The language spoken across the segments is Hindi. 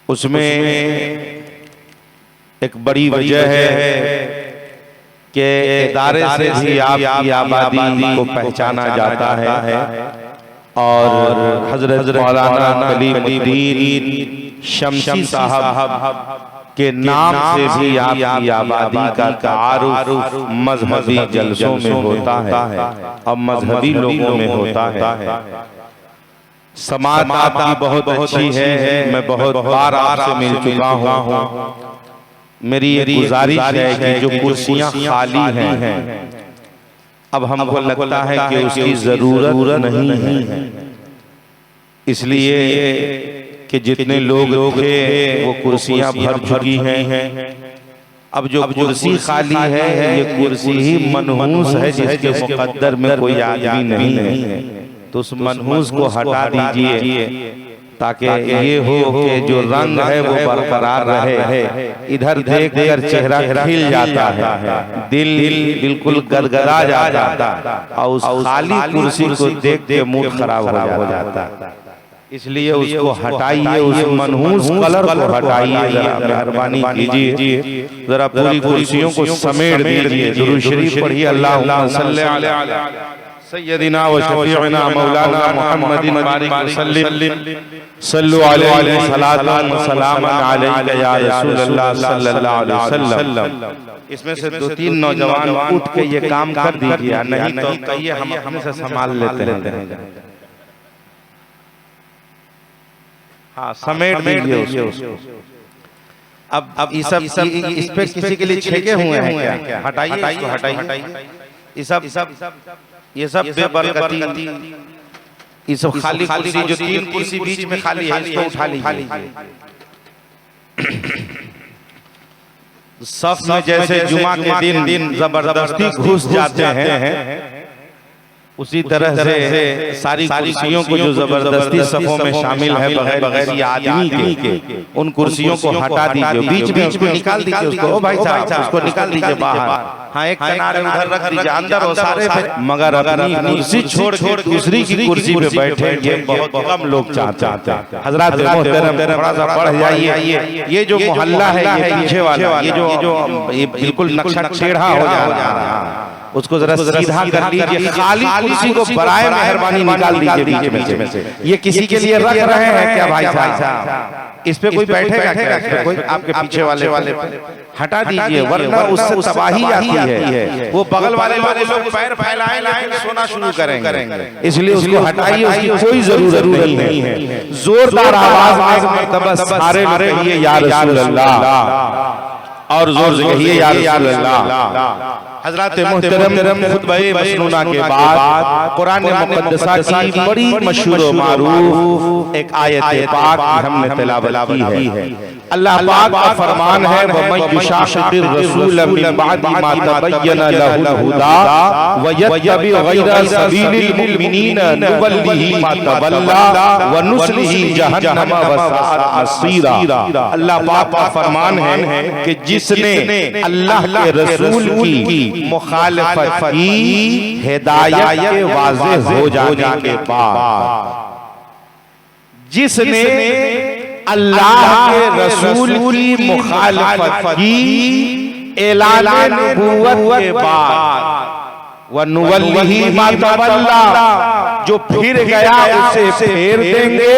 उसमें एक बड़ी वजह है कि इदारे से भी आपकी आबादी को पहचाना जाता है और हजरत मौलाना कलीमुद्दीन शमशी साहब के नाम से भी आपकी आबादी का तारुफ मजहबी जलसों में होता है और मजहबी लोगों में होता है। समात आपकी बहुत अच्छी है, मैं बहुत बार आपसे मिल चुका हूँ। मेरी ये गुजारिश है कि जो कुर्सियाँ खाली हैं अब हमको लगता है कि उसकी जरूरत नहीं है, इसलिए कि जितने लोग थे वो कुर्सियां भर चुकी हैं। अब जो कुर्सी खाली है ये कुर्सी ही मनहूस है जिसके मुकद्दर में कोई आदमी नहीं है, तो उस मनहूस को हटा दीजिए ताकि ये हो कि जो रंग है वो बरकरार रहे। इधर देख कर चेहरा खिल जाता है, दिल बिल्कुल गदगदा जाता और उस खाली कुर्सी को देख के मूड खराब हो जाता। इसलिए उसको हटाइए, उस मनहूस कलर को हटाइए, मेहरबानी कीजिए, जरा पूरी कुर्सियों को समेट दीजिए। दुरूद शरीफ पढ़िए, अल्लाहुम्मा सल्ली अला सय्यदिना व शफीअना मौलाना मुहम्मदिन बारिक वसल्लिम सल्लु अलैहि सलातन व सलामन अलैका या रसूलल्लाह सल्लल्लाहु अलैहि वसल्लम। इसमें से दो तीन नौजवान उठ के ये काम कर दीजिए, नहीं तो कहिए हम अपने से संभाल लेते हैं। हाँ, समेट दीजिए उसको। अब इस पे किसी के लिए छेके हुए हैं क्या? हटाइए इसको, हटाइए। ये सब बेबरकती, ये सब खाली कुर्सी, जो तीन कुर्सी बीच में खाली है इसको उठा लीजिए। सफ में जैसे जुमा के दिन जबरदस्ती घुस जाते हैं, उसी तरह से सारी कुर्सियों को जो जबरदस्ती सफों में शामिल है बगैर आदमी के, उन कुर्सियों को हटा दीजिए, बीच में निकाल दीजिए उसको। ओ भाई साहब, उसको निकाल दीजिए बाहर। हाँ, एक किनारे उधर रख दीजिए, अंदर और सारे पे, मगर अपनी कुर्सी छोड़ दूसरी की कुर्सी पे बैठे ये बहुत कम लोग चाहते हैं। हजरत मोहतरम, थोड़ा सा बढ़ जाइए। ये जो मोहल्ला है ये पीछे वाला, ये जो बिल्कुल नक्शा टेढ़ा हो जा रहा है, उसको जरा सीधा कर लीजिए। खाली कुर्सी को बराए मेहरबानी निकाल दीजिए बीच में से। ये किसी के लिए रख रहे हैं क्या भाई साहब? इस पे कोई बैठेगा क्या? कोई आपके पीछे वाले हटा दीजिए, वरना उससे तबाही आती है। वो बगल वाले लोग पैर फैलाएंगे, सोना शुरू करेंगे, इसलिए उसको हटाइए, उसकी कोई जरूरत नहीं है। जोरदार आवाज में तबस सारे कहिए या रसूल अल्लाह, और जोर से कहिए या रसूल अल्लाह। हज़रत मोहतरम खुतबे मसनूना के बाद कुरान मुक़द्दसा की बड़ी मशहूर व मारूफ एक आयत पाक हमने तिलावत की है। अल्लाह पाक का फरमान है, वमन युशाक़िक़िर रसूल मिन बअदि मा तबय्यन लहुल हुदा व यत्तबि गैरा सबीलिल मुमिनीन नुवल्लिही मा तवल्ला व नुस्लिही जहन्नम व सअत मसीरा। अल्लाह पाक का फरमान है कि जिसने अल्लाह के रसूल की मुखालिफत की, हिदायत के वाज़ेह हो जाने के बाद, जिसने अल्लाह के रसूल की मुखालिफत की ऐलान नबूवत के बाद, व नुवल्लिही मा तवल्ला, जो फिर गया उसे फेर देंगे,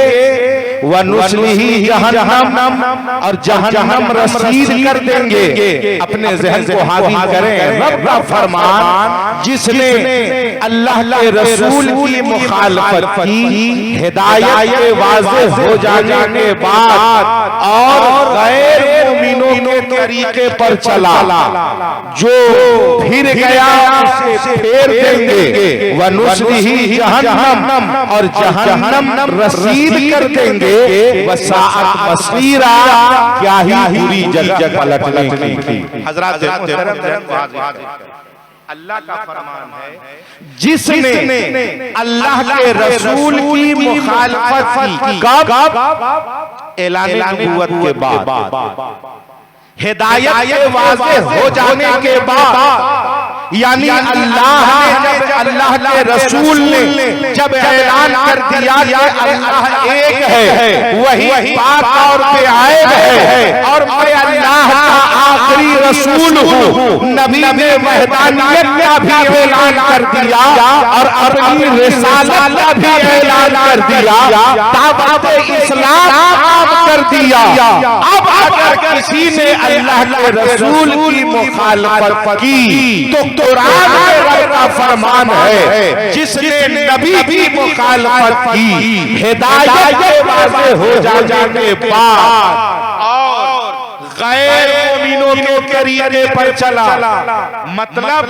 व नुस्लिही जहन्नम, और जहन्नम रसीद कर देंगे। अपने ज़हन को हाज़िर करें, रब का फरमान, जिसने अल्लाह के रसूल की मुखालफत की, हिदायत के वाज़ेह हो जाने के बाद और गैर मुमिनों के तरीके पर चला, जो फिर गया उसे फेर देंगे, व नुस्लिही जहन्नम, और जहन्नम रसीद कर देंगे, वसाअत मसीरा, क्या ही बुरी जगह पलटने की। हज़रत अल्लाह का फरमान है, जिसने अल्लाह के रसूल की मुखालफत की, कब? ऐलान नबूवत के बाद, हिदायत के वाज़ेह हो जाने के बाद यानी अल्लाह के रसूल ने जब ऐलान कर दिया कि अल्लाह एक है, वही पाक तौर पे आए हैं और मैं अल्लाह का आखिरी रसूल हूँ, नबी ने वहदानियत का भी ऐलान कर दिया और अपनी रिसालत का भी ऐलान कर दिया, दावत इस्लाम आम कर दिया। अब अगर किसी ने अल्लाह के रसूल की मुखालफत की तो कुरान में रब का फरमान है, जिसने नबी की मुखालफत की हिदायत के वाज़ेह हो जाने के बाद और गैर मोमिनों के तरीके पर चला, मतलब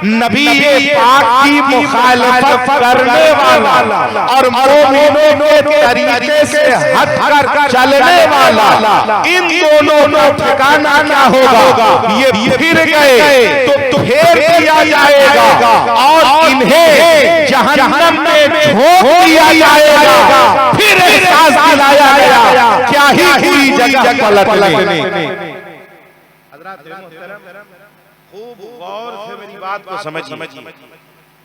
नबी पाक की मुखालफत करने वाला और मोमिनों के तरीके से हट कर चलने वाला, इन दोनों का ठिकाना क्या होगा? ये फिर गए तो फेर किया जाएगा और इन्हें जहन्नम में झोंक दिया जाएगा। फिर एहसास दिलाया गया, क्या ही हुई जगह पलटने। खूब गौर से मेरी बात को समझिए।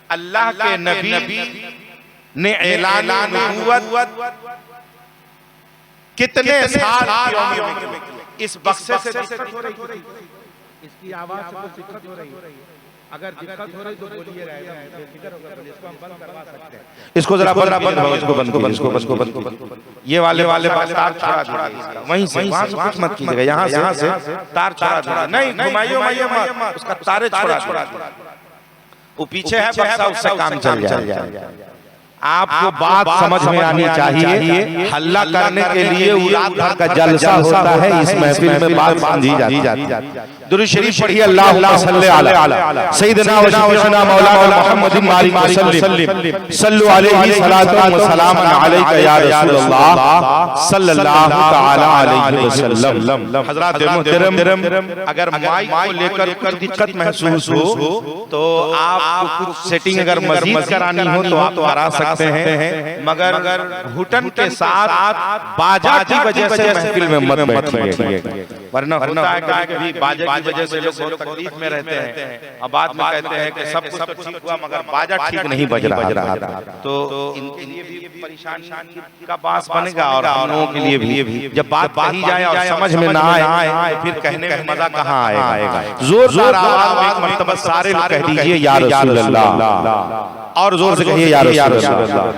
अल्लाह के नबी ने ऐलान नबूवत कितने साल इस बक्से से दिक्कत हो रही, इसकी आवाज से कुछ दिक्कत हो रही है, अगर दिक्कत हो रही तो बोलिए, इसको हम बंद करवा सकते हैं। इसको जरा इसको बंद ये वाले तार छोड़ा दीजिए, वहीं से कुछ मत कीजिएगा, यहाँ से तार छोड़ा दीजिए, नहीं घुमाइए मत, उसका तारे छोड़ा दीजिए, वो पीछे है बक्सा, उससे काम चल जाएगा। आपको बात समझ में आनी चाहिए। हल्ला करने के लिए रात भर का जलसा होता है, इस महफिल में बात बांधी जाती है। दुरूद शरीफ पढ़िए, अल्लाहुम्मा सल्ली अला सय्यिदना व शफीअना मौलाना मुहम्मदिन मालिक वसल्लम सल्लु अलैहि सलातु व सलाम अलैका या रसूलल्लाह सल्लल्लाहु तआला अलैहि वसल्लम। हज़रात मोहतरम, अगर माइक को लेकर कुछ दिक्कत महसूस हो तो आप कुछ सेटिंग अगर मजीद करानी हो तो आप करा सकते हैं, मगर घुटन के साथ बाजा की वजह से महफिल में मत बैठिए, वरना होता है कि बाजा की वजह से लोग बहुत तकलीफ में रहते हैं और बाद में कहते हैं कि सब कुछ ठीक हुआ मगर बाजा ठीक नहीं बज रहा था। तो इनके लिए भी परेशानी का बास बनेगा और हम लोगों के लिए भी जब बात कही जाए और समझ में ना आए तो फिर कहने में मजा कहाँ आएगा। जोरदार आवाज में एक मर्तबा सारे लोग कह दीजिए या रसूल अल्लाह, और जोर से कहिए या रसूल अल्लाह।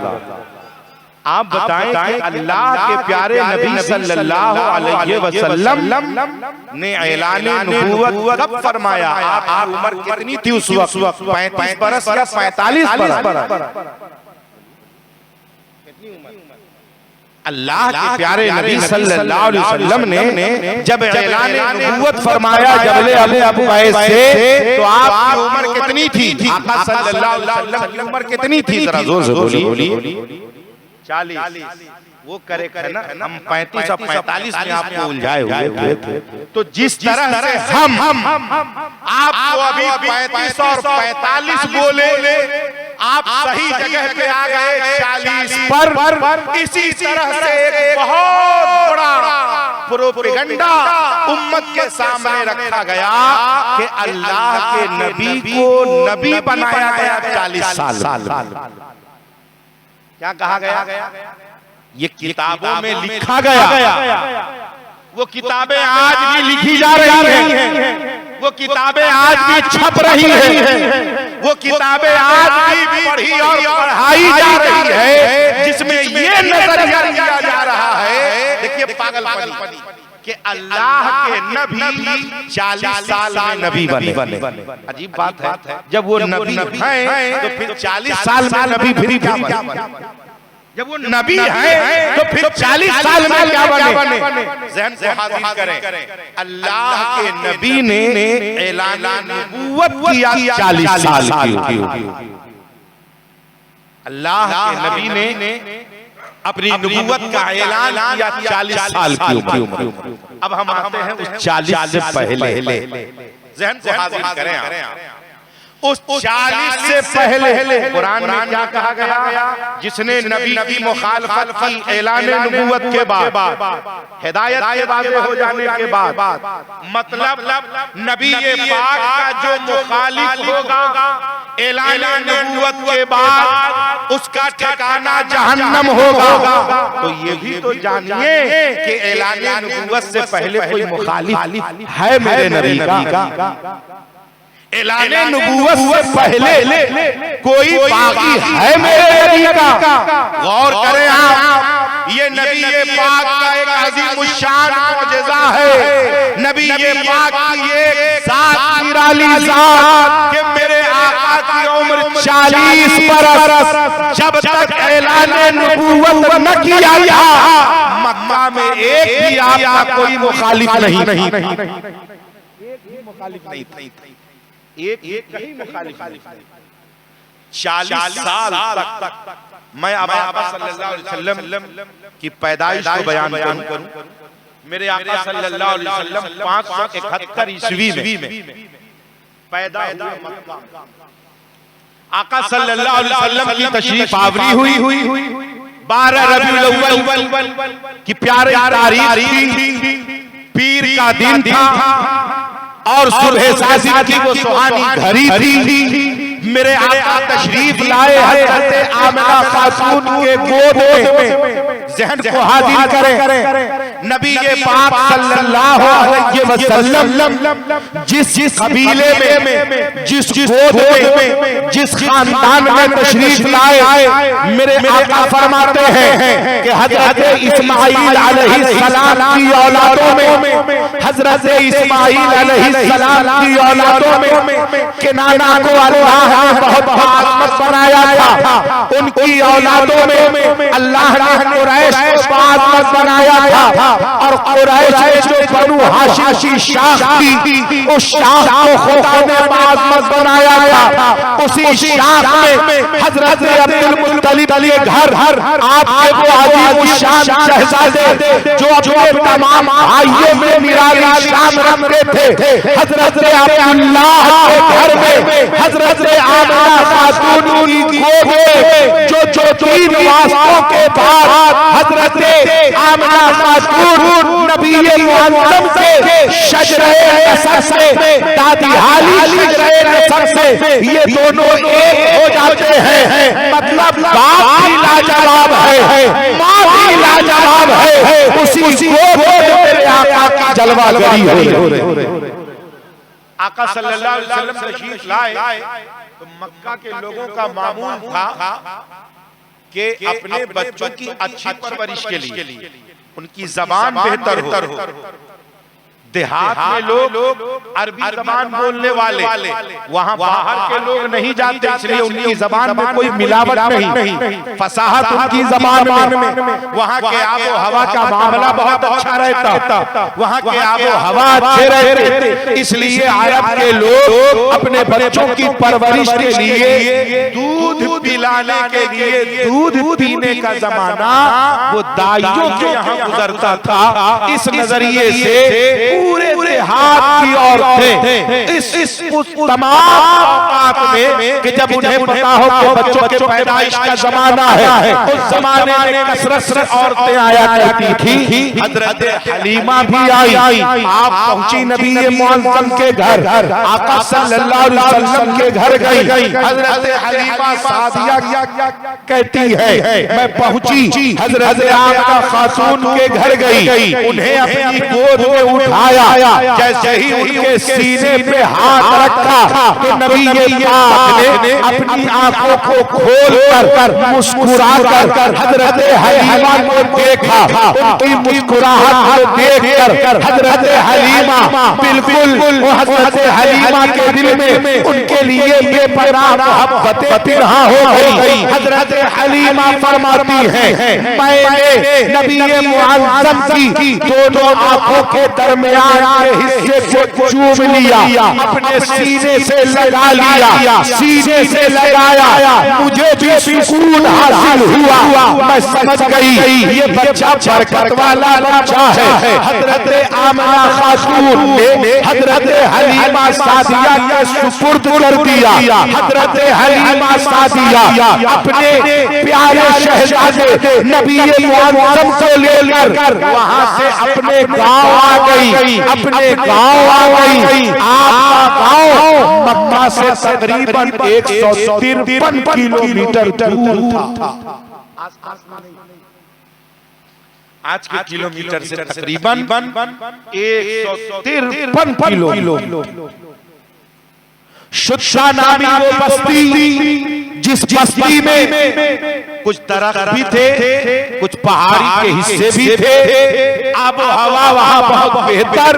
आप बताएं कि अल्लाह के प्यारे नबी सल्लल्लाहु अलैहि वसल्लम ने ऐलान नबूवत कब फरमाया? आपकी उम्र कितनी थी उस वक्त? 35 बरस या 45 बरस? अल्लाह के प्यारे नबी सल्लल्लाहु अलैहि वसल्लम ने जब ऐलान नबूवत फरमाया जबले अबू कैस से, तो आपकी उम्र कितनी थी? आका सल्लल्लाहु अलैहि वसल्लम की उम्र कितनी थी? जरा जोर से बोलिए। 40। वो करेक्ट है ना, हम 35 और 45 में आपको उलझाए हुए थे। तो जिस तरह से हम आपको अभी 35 और 45 बोले, आप सही जगह पे आ गए 40 पर। इसी तरह से एक बहुत बड़ा प्रोपेगेंडा उम्मत के सामने रखा गया कि अल्लाह के नबी को नबी बनाया गया 40 साल। क्या कहा गया? ये किताबों में लिखा गया। वो किताबें आज भी लिखी जा रही हैं, वो किताबें आज भी छप रही हैं, वो किताबें आज भी पढ़ी और पढ़ाई जा रही है, जिसमें ये नजरिया दिया जा रहा है। देखिए पागलपनी कि अल्लाह के नबी 40 साल में नबी बने। अजीब बात है, जब वो नबी हैं तो फिर 40 साल में नबी फिर क्या बने? जब वो नबी है तो फिर 40 साल में क्या बने? ज़हन को हाजिर करें, अल्लाह के नबी ने ऐलान नबूवत किया 40 साल की। अल्लाह के नबी ने अपनी नबूवत का ऐलान किया 40 साल की उम्र। अब हम आते हैं उस 40 से पहले। ज़हन को हाजिर करें, उस 40 से पहले कुरान में क्या कहा गया? जिसने नबी की मुखालफत की ऐलान नबूवत के बाद, हिदायत के वाज़ेह हो जाने के बाद, मतलब नबी पाक का जो मुखालिफ होगा ऐलान नबूवत के बाद उसका ठिकाना जहन्नम होगा। तो ये भी तो जानिए कि ऐलान नबूवत से पहले कोई मुखालिफ है मेरे नबी का। ऐलान नबूवत से पहले कोई बागी है मेरे नबी का। गौर करें आप, ये नबी पाक का एक अज़ीमुश्शान मुअजिज़ा है। नबी पाक की एक ज़ात निराली ज़ात कि मेरे आका की उम्र 40 बरस, जब तक ऐलान नबूवत न किया गया मक्का में एक भी आपका कोई मुखालिफ नहीं एक कहीं मुखालिफ नहीं। 40 साल तक मैं अब आका सल्लल्लाहु अलैहि वसल्लम की पैदाइश को बयान करूं। मेरे आका सल्लल्लाहु अलैहि वसल्लम 571 ईस्वी में पैदा हुए। आका सल्लल्लाहु अलैहि वसल्लम की तशरीफ आवरी हुई 12 रबीउल अव्वल की प्यारी तारीख थी, पीर का दिन था और सुबह सादिक की वो सुहानी घड़ी थी। मेरे आका तशरीफ लाए हज़रत आमिना खातून के गोद में, ज़हन को हाजिर करें, नबी पाक सल्लल्लाहु अलैहि वसल्लम जिस कबीले में, जिस गोद में, जिस खानदान में तशरीफ लाए, मेरे आका फरमाते हैं कि हज़रत इस्माइल अलैहिस्सलाम की औलादों में, हज़रत इस्माइल अलैहिस्सलाम की औलादों में किनाना को अल्लाह ने बहुत आज़मत बनाया था। उनकी औलादों में अल्लाह ने कुरैश को आज़मत बनाया था और कुरैश में जो बनु हाशिम शाख थी, उस शाख को खुदा ने आज़मत बनाया था। उसी शाख में हज़रत अब्दुल मुत्तलिब के घर आपके वो अज़ीमुश्शान शहज़ादे जो अपने तमाम भाइयों में निराली शान रखते थे, हज़रत अब्दुल्लाह के घर में हज़रत आमिना खातून की गोद में जो 3 वास्तों के बाद हज़रत आमिना खातून नबी मुअज़्ज़म से शजरे नसब से, दादी हाली शजरे नसब से ये दोनों एक हो जाते हैं। मतलब बाप भी लाजवाब है, माँ भी लाजवाब है, उसी गोद में मेरे आका की जलवागरी हो रही। आका सल्लल्लाहु अलैहि वसल्लम तशरीफ लाए तो मक्का के लोगों का मामूल था कि अपने बच्चों की अच्छी परवरिश के लिए उनकी जबान बेहतर हो। देहात में लोग अरबी जबान बोलने वाले, वहाँ बाहर के लोग नहीं जाते, इसलिए उनकी जबान में कोई मिलावट नहीं, फसाहत उनकी जबान में। वहाँ के आबो हवा का मामला बहुत अच्छा रहता, वहाँ के आबो हवा अच्छे रहते, इसलिए अरब के लोग अपने बच्चों की परवरिश के लिए, दूध पिलाने के लिए, दूध पीने का जमाना वो दाइयों के यहाँ गुजरता था। इस नजरिए से पूरे देहात की औरतें इस तमाम में कि जब उन्हें पता हो कि बच्चों के पैदाइश का जमाना है, उस जमाने में कसरत से औरतें आया करती थी। हज़रत हलीमा भी आई, आप पहुंची नबी मुअज़्ज़म के घर, आका सल्लल्लाहु अलैहि वसल्लम के घर गई। हज़रत हलीमा सादिया कहती है मैं पहुंची, हज़रत आमिना खातून के घर गई, उन्हें अपनी गोद में उठाया, जैसे ही उनके सीने पे हाथ रखा तो नबी पाक ने अपनी आंखों को खोल कर मुस्कुरा कर हज़रत हलीमा को देखा। उनकी मुस्कुराहट को देखकर हज़रत हलीमा बिल्कुल हज़रत हलीमा के दिल में उनके लिए बेपनाह मोहब्बतें पिरहा हो गई। हज़रत हलीमा फरमाती हैं मैंने नबी मुअज़्ज़म की दोनों आंखों के दरमियान के हिस्से को चूम लिया, अपने सीने से लगा लिया, सीने से लगाया, मुझे भी सुकून हासिल हुआ। मैं समझ गई ये बच्चा बरकत वाला बच्चा है। हजरत आमना खातून ने हजरत हलीमा सादिया के सुपुर्द कर दिया। हजरत हलीमा सादिया अपने प्यारे शहजादे नबी मुअज़्ज़म को लेकर वहां से अपने गांव आ गई, अपने गांव आ गई। आपका गांव मक्का से तकरीबन 153 किलोमीटर दूर था। आज के किलोमीटर से तकरीबन 153 किलो। शुद्धा नामी वो बस्ती जिस बस्ती में कुछ दरख्त भी थे, कुछ पहाड़ी के हिस्से भी थे, आब हवा वहां बहुत बेहतर।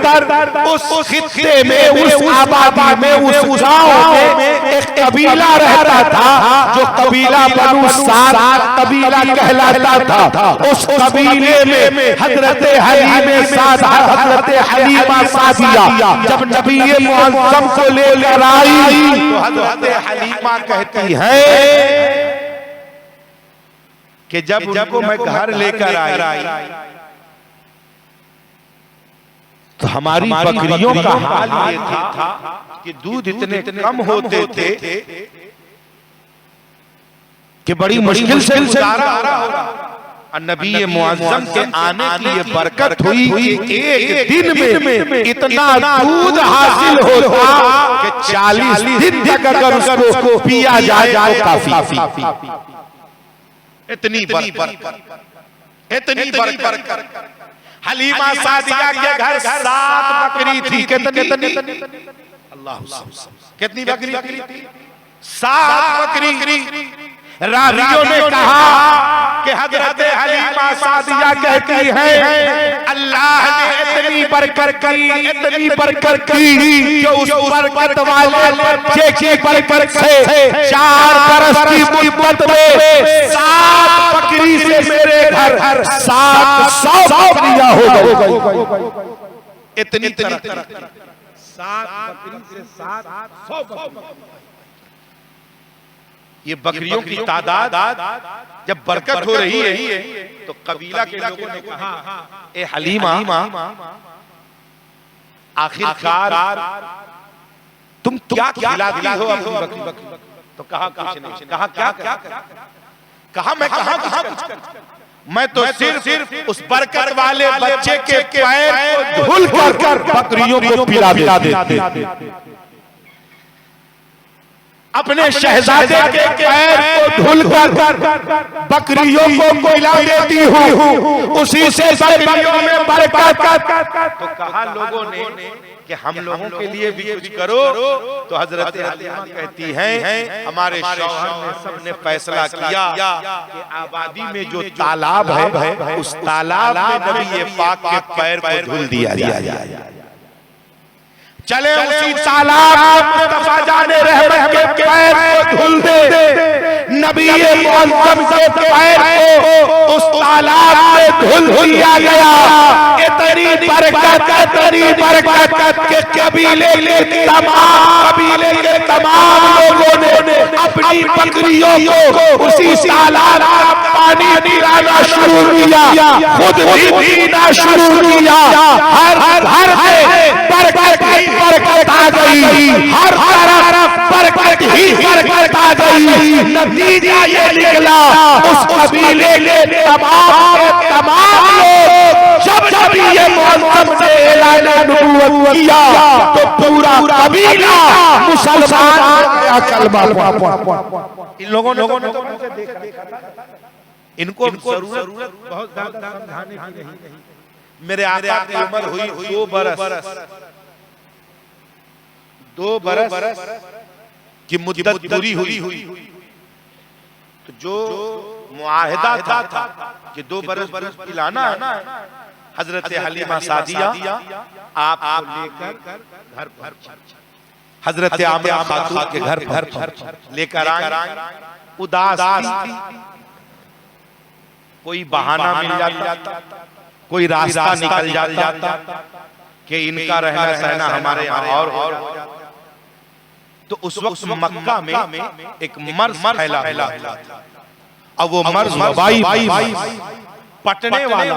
उस खित्ते में, उस आबादी में, उस गांव में एक कबीला रहता था जो कबीला बनु साद कबीला कहलाता था। उस कबीले में हजरत हलीमा सादिया जब नबी मुअज़्ज़म को लेकर आई तो हजरत हलीमा कहती है कि जब उनको मैं घर लेकर आई तो हमारी बकरियों का हाल ये था कि दूध इतने कम होते थे कि बड़ी मुश्किल से गुजारा होगा। नबी मुअज़्ज़म के आने की ये बरकत हुई कि एक दिन में इतना दूध हासिल होता कि 40 दिन तक अगर उसको पिया जाए तो काफी। इतनी बरकत। हलीमा सादिया के घर 7 बकरी थी। कितनी? अल्लाह, कितनी बकरी थी? 7 बकरी। रावियों ने कहा कि हजरत हलीमा सादिया कहती है अल्लाह ने इतनी बरकत की जो उस बरकत वाले बच्चे की बरकत से 4 बरस की मुद्दत में 7 बकरी से मेरे घर 700 बकरियां हो गई। इतनी 7 बकरी से 700 बकरी। ये बकरियों की तादाद जब बरकत हो रही है तो कबीला के लोगों ने कहा ए हलीमा, आखिरकार तुम क्या खिलाती हो अपनी बकरी? तो कहा कुछ नहीं। कहा क्या? कहा मैं कुछ मैं तो सिर्फ उस बरकत वाले बच्चे के पैर को धुल कर बकरियों को पिला देते। अपने शहजादे के पैर को धुल कर बकरियों को पिला देती हूँ, उसी से बकरियों में बरकत। तो कहा लोगों ने कि हम लोगों के लिए भी कुछ करो। तो हजरत हलीमा कहती हैं हमारे शौहर ने सबने फैसला किया कि आबादी में जो तालाब है उस तालाब में नबी पाक के पैर को धुल दिया जाए। चले उसी तालाब मुस्तफा जाने रहमत के पैर को धुल दे। नबी मुअज़्ज़म के पैर को उस तालाब में धुल दिया गया। इतनी बरकत के कबीले के तमाम लोगों ने अपनी बकरियों को उसी तालाब का पानी पिलाना शुरू किया, खुद भी पीना शुरू किया। हर घर में बरकत आ गई, हर तरफ बरकत ही बरकत आ गई। नतीजा ये निकला उस कबीले के तमाम लोग जब ये मुअज़्ज़म ने ऐलान नबूवत किया तो पूरा कबीला मुसलमान हो गया, कलमा पढ़ा। इन लोगों ने तो देखा इनको जरूरत बहुत ज्यादा समझाने की नहीं। मेरे आका की उम्र हुई 2 बरस की मुद्दत पूरी हुई तो जो मुआहिदा था कि 2 बरस पिलाना है, हजरत हलीमा सादिया आप लेकर घर पर हजरत आमना खातून के घर पर लेकर आए। उदास थी, कोई बहाना मिल जाता, कोई रास्ता निकल जाता, कि इनका रहना सहना हमारे यहाँ और तो उस वक्त मक्का में एक मर्ज फैला अब वो मर्ज वबाई पटने वाला।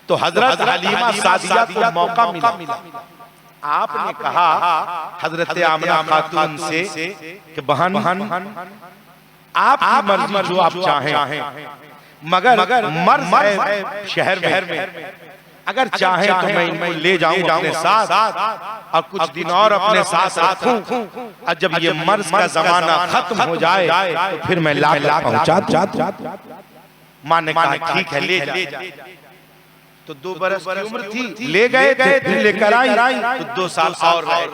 तो हजरत हलीमा सादिया को मौका मिला। आपने कहा हजरत आमना खातून से कि बहन आपकी मर्जी जो आप चाहें, मगर मर्ज है शहर में, अगर चाहे तो मैं इनको ले जाऊं अपने साथ और कुछ दिन और अपने साथ रखूं, और जब ये मर्ज का जमाना खत्म हो जाए तो फिर मैं ला पहुंचा। माँ ने कहा ठीक है ले जा। तो 2 बरस की उम्र थी, ले गए फिर लेकर आई तो 2 साल और रहे।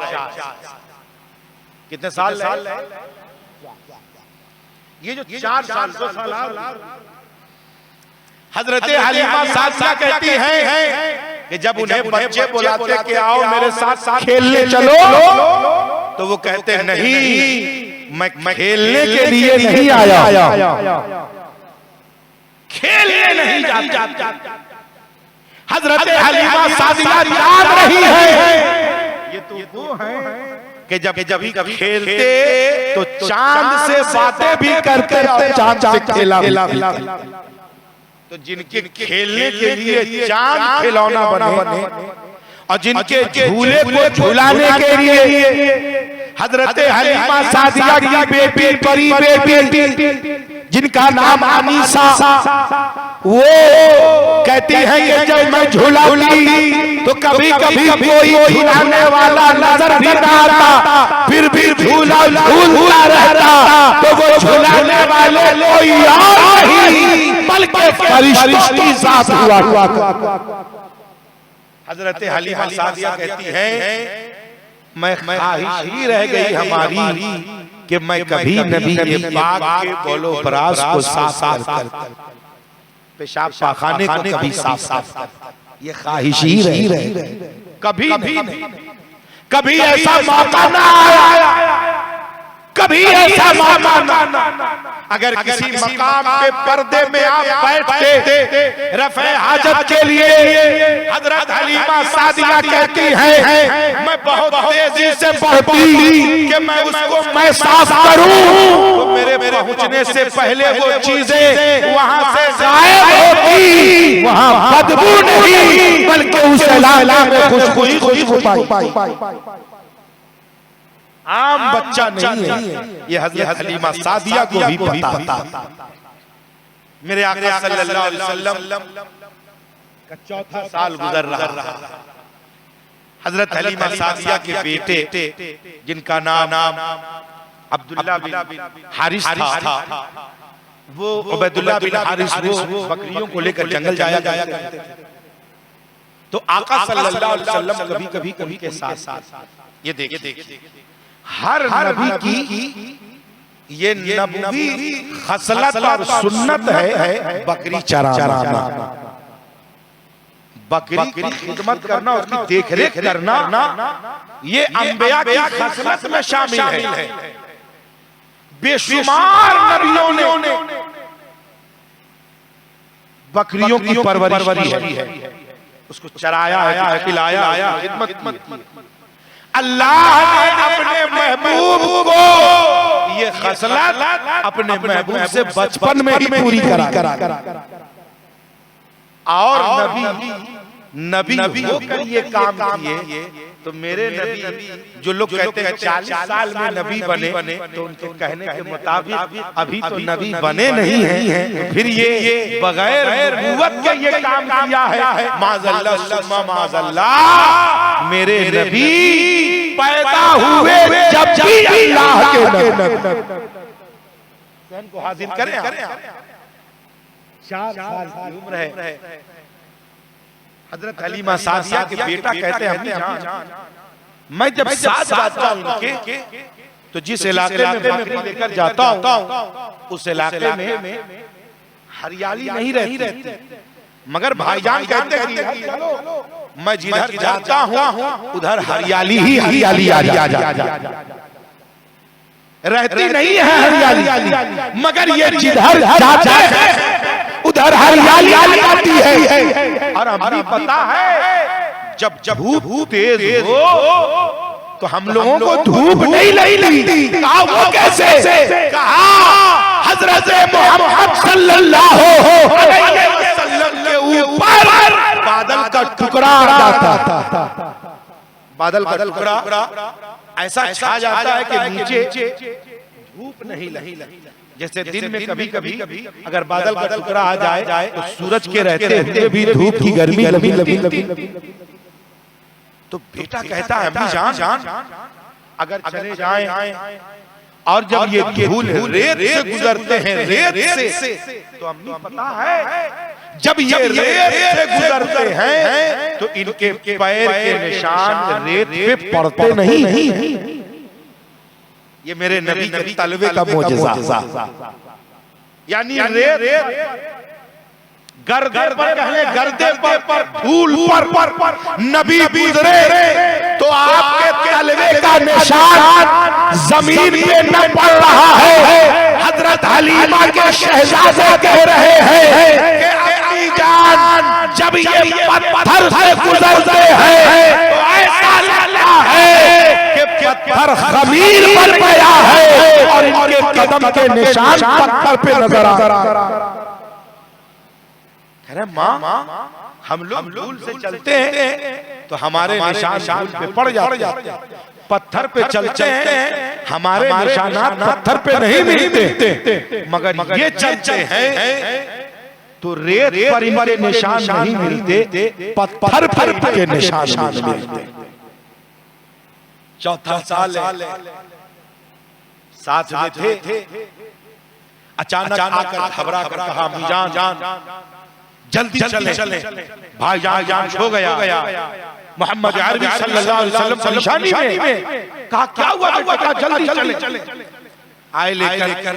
कितने साल रहे? ये जो 4 साल 2 साल हजरत हलीमा सादिया कहती हैं कि जब उन्हें बच्चे बुलाते कि आओ मेरे साथ खेलने चलो, तो वो कहते नहीं, मैं खेलने के लिए नहीं आया, खेलने नहीं जाता। हजरत हलीमा सादिया जान रही है ये तो वो है कि जब कभी खेलते तो चांद से बातें भी करते और चांद से खेला। तो जिनके खेलने के लिए चांद खिलौना बने और जिनके झूले को झुलाने के लिए हजरत हलीमा सादिया की बेटी बड़ी बेटी जिनका नाम अनीसा, वो कहती है कि जब मैं झूलाती तो कभी कभी कोई झुलाने वाला नजर भी ना आता, फिर भी झूला झूलता रहता। तो वो झुलाने वाले कोई और नहीं बल्कि फरिश्ती साथ हुआ। हजरत हलीमा सादिया कहती है मैं ख्वाहिश ही रह गई हमारी कि मैं कभी नबी के पाक के बोलो बराज को साफ कर, पेशाब पाखाने को कभी साफ कर, ये ख्वाहिश ही रही। कभी ऐसा मौका ना आया, कभी ऐसा मौका ना। अगर किसी मकाम पे पर्दे में आप बैठते रफ़े हाजत के लिए, हजरत हलीमा सादिया कहती है मैं बहुत तेजी से बढ़ती कि मैं उसको मैं साफ करूं, तो मेरे पहुंचने से पहले वो चीजें वहां से गायब होती। वहां बदबू नहीं बल्कि उस इलाके में खुशबू पाई। आम बच्चा नहीं है, ये हजरत हलीमा सादिया को भी पता था। मेरे आका सल्लल्लाहु अलैहि वसल्लम का 4था साल गुजर रहा। हजरत हलीमा सादिया के बेटे जिनका नाम अब्दुल्लाह बिन हारिस था, वो उबैदुल्लाह बिन हारिस वो बकरियों को लेकर जंगल जाया करते थे। तो आका सल्लल्लाहु अलैहि वसल्लम कभी के साथ ये देखिए हर नबी की ये नबवी खसलत और सुन्नत है बकरी चराना, बकरी की खिदमत करना, उसकी देखरेख करना, ये अंबिया की खसलत में शामिल है। बेशुमार नबियों ने बकरियों की परवरिश की है, उसको चराया है, खिलाया, खिदमत की। अल्लाह ने अपने महबूब को ये खसलत अपने महबूब से बचपन में ही पूरी करा। और नबी होकर ये काम किए, तो मेरे नबी जो लोग कहते हैं 40 साल में नबी बने, तो उनके कहने के मुताबिक अभी तो नबी बने नहीं हैं। फिर ये बगैर नबूवत के ये काम किया है। माज़अल्लाह सुम्मा माज़अल्लाह, मेरे नबी पैदा हुए जब भी अल्लाह के नबी को हाजिर करें। 4 साल की उम्र है। हजरत हलीमा सादिया के बेटा कहते हैं अम्मी जान, मैं जब साथ जाता हूं उनके, तो जिस इलाके में बकरी लेकर जाता हूं उस इलाके में हरियाली नहीं रहती, मगर भाईजान कहते हैं कि मैं जिधर जाता हूं उधर हरियाली ही हरियाली आ रहती नहीं है हरियाली, मगर ये जिधर जाता है उधर हरियाली आती है। और हमें पता है जब धूप तेज हो तो हम लोगों को धूप नहीं लगती। कहा वो कैसे? कहा हजरत मोहम्मद सल्लल्लाहु अलैहि वसल्लम के ऊपर बादल का टुकड़ा आ जाता था। बादल का टुकड़ा ऐसा छा जाता है कि नीचे धूप नहीं लगती। जैसे दिन में कभी कभी अगर बादल का टुकड़ा आ जाए तो सूरज के रहते हुए भी धूप की गर्मी लगती। तो बेटा कहता है अम्मी जान अगर चले जाएं और जब ये धूल रेत से गुजरते हैं रेत से तो अम्मी पता है जब ये रेत से गुजरते हैं तो इनके पैर के निशान रेत पे पड़ते नहीं। ये मेरे नबी के तलवे का मोजज़ा। यानी रेत गर्दे पर धूल पर नबी गुजरे तो आपके तलवे का निशान जमीन पे न पड़ रहा है। हजरत हलीमा के शहजादे कह रहे हैं कि अम्मी जान जब ये पत्थर से गुजरते हैं तो ऐसा लगता है कि पत्थर खमीर पर गया है और इनके कदम के निशान पत्थर पे नजर आ रहा है। अरे माँ हम लोग धूल से चलते हैं तो हमारे निशान पे पड़ जाते हैं, पत्थर पे चलते हैं हमारे निशानात पत्थर पे नहीं मिलते, मगर ये चलते हैं तो रेत पर इनके निशान नहीं मिलते, पत्थर पर के निशान मिलते। चौथा साल साथ में थे, अचानक आकर घबरा कर कहा अम्मी जान जल्दी चले भाई जान हो गया मोहम्मद अरबी सल्लल्लाहु अलैहि वसल्लम परेशानी में। कहा क्या हुआ बेटा जल्दी चले। आए लेकर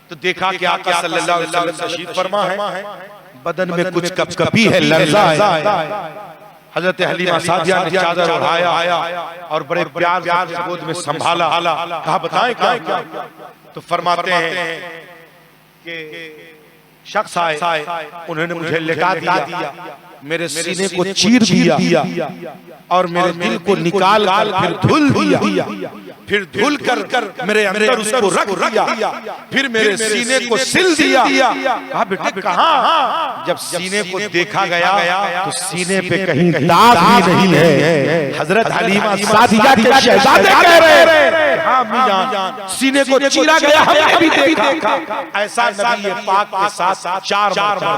तो देखा कि आका सल्लल्लाहु अलैहि वसल्लम तशरीफ फरमा है, बदन में कुछ कपकपी है, लर्जा है। हजरत हलीमा सादिया ने चादर उठाया और बड़े प्यार से गोद में संभाला। कहा बताएं क्या? तो फरमाते हैं कि शख्स आए, उन्होंने मुझे लेटा दिया, मेरे सीने को चीर दिया और मेरे दिल को निकाल फिर धुल दिया, फिर धुल कर मेरे अंदर उसको रख दिया, फिर मेरे सीने को सिल दिया। कहा बेटा कहाँ? जब सीने को देखा गया तो सीने पे कहीं दाग भी नहीं है। हजरत हलीमा सादिया के शहजादे कह रहे हैं हाँ अम्मी जान सीने को चीरा गया, हमने भी देखा। ऐसा नबी पाक के साथ चार मरतबा।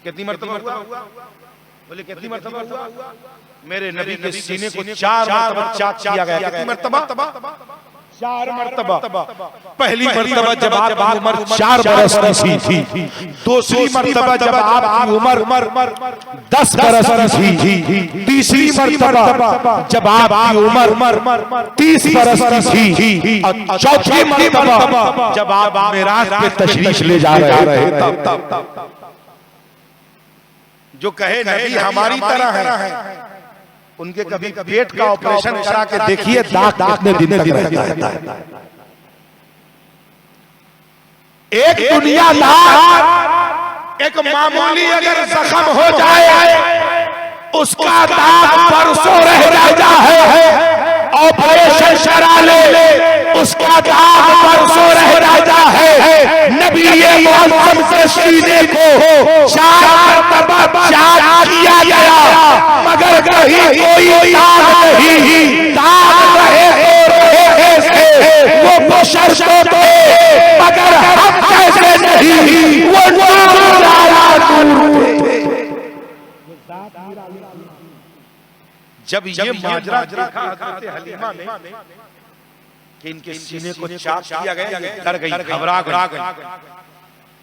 कितनी मरतबा हुआ? बोले कितनी मरतबा हुआ? मेरे नबी के सीने को 4 मरतबा चाक किया गया। कितनी मरतबा? 4 मरतबा। पहली मरतबा जब आपकी उम्र 4 बरस की थी, दूसरी मरतबा जब आपकी उम्र 10 बरस की थी, तीसरी मरतबा जब आपकी उम्र 30 बरस की थी, और चौथी मरतबा जब आप मेराज पे तशरीफ ले जा रहे तब। जो कहे नबी हमारी तरह है, उनके कभी पेट का ऑपरेशन करा के देखिए दाग कितने दिन तक रहता है। एक दुनियादार एक मामूली अगर जख्म हो जाए उसका दाग बरसों रह जाता है, ऑपरेशन करा ले उसका दाग बरसों रह जाता है। नबी मोहम्मद के सीने को 4 मरतबा चाक किया गया, मगर कहीं कोई दाग नहीं। दाग रहे वो बशर्ते तो, मगर हम कैसे नहीं, वो नूर आला नूर थे। जब ये माजरा देखा हजरत हलीमा ने कि इनके सीने को चाक किया गया, डर गई, घबरा गई।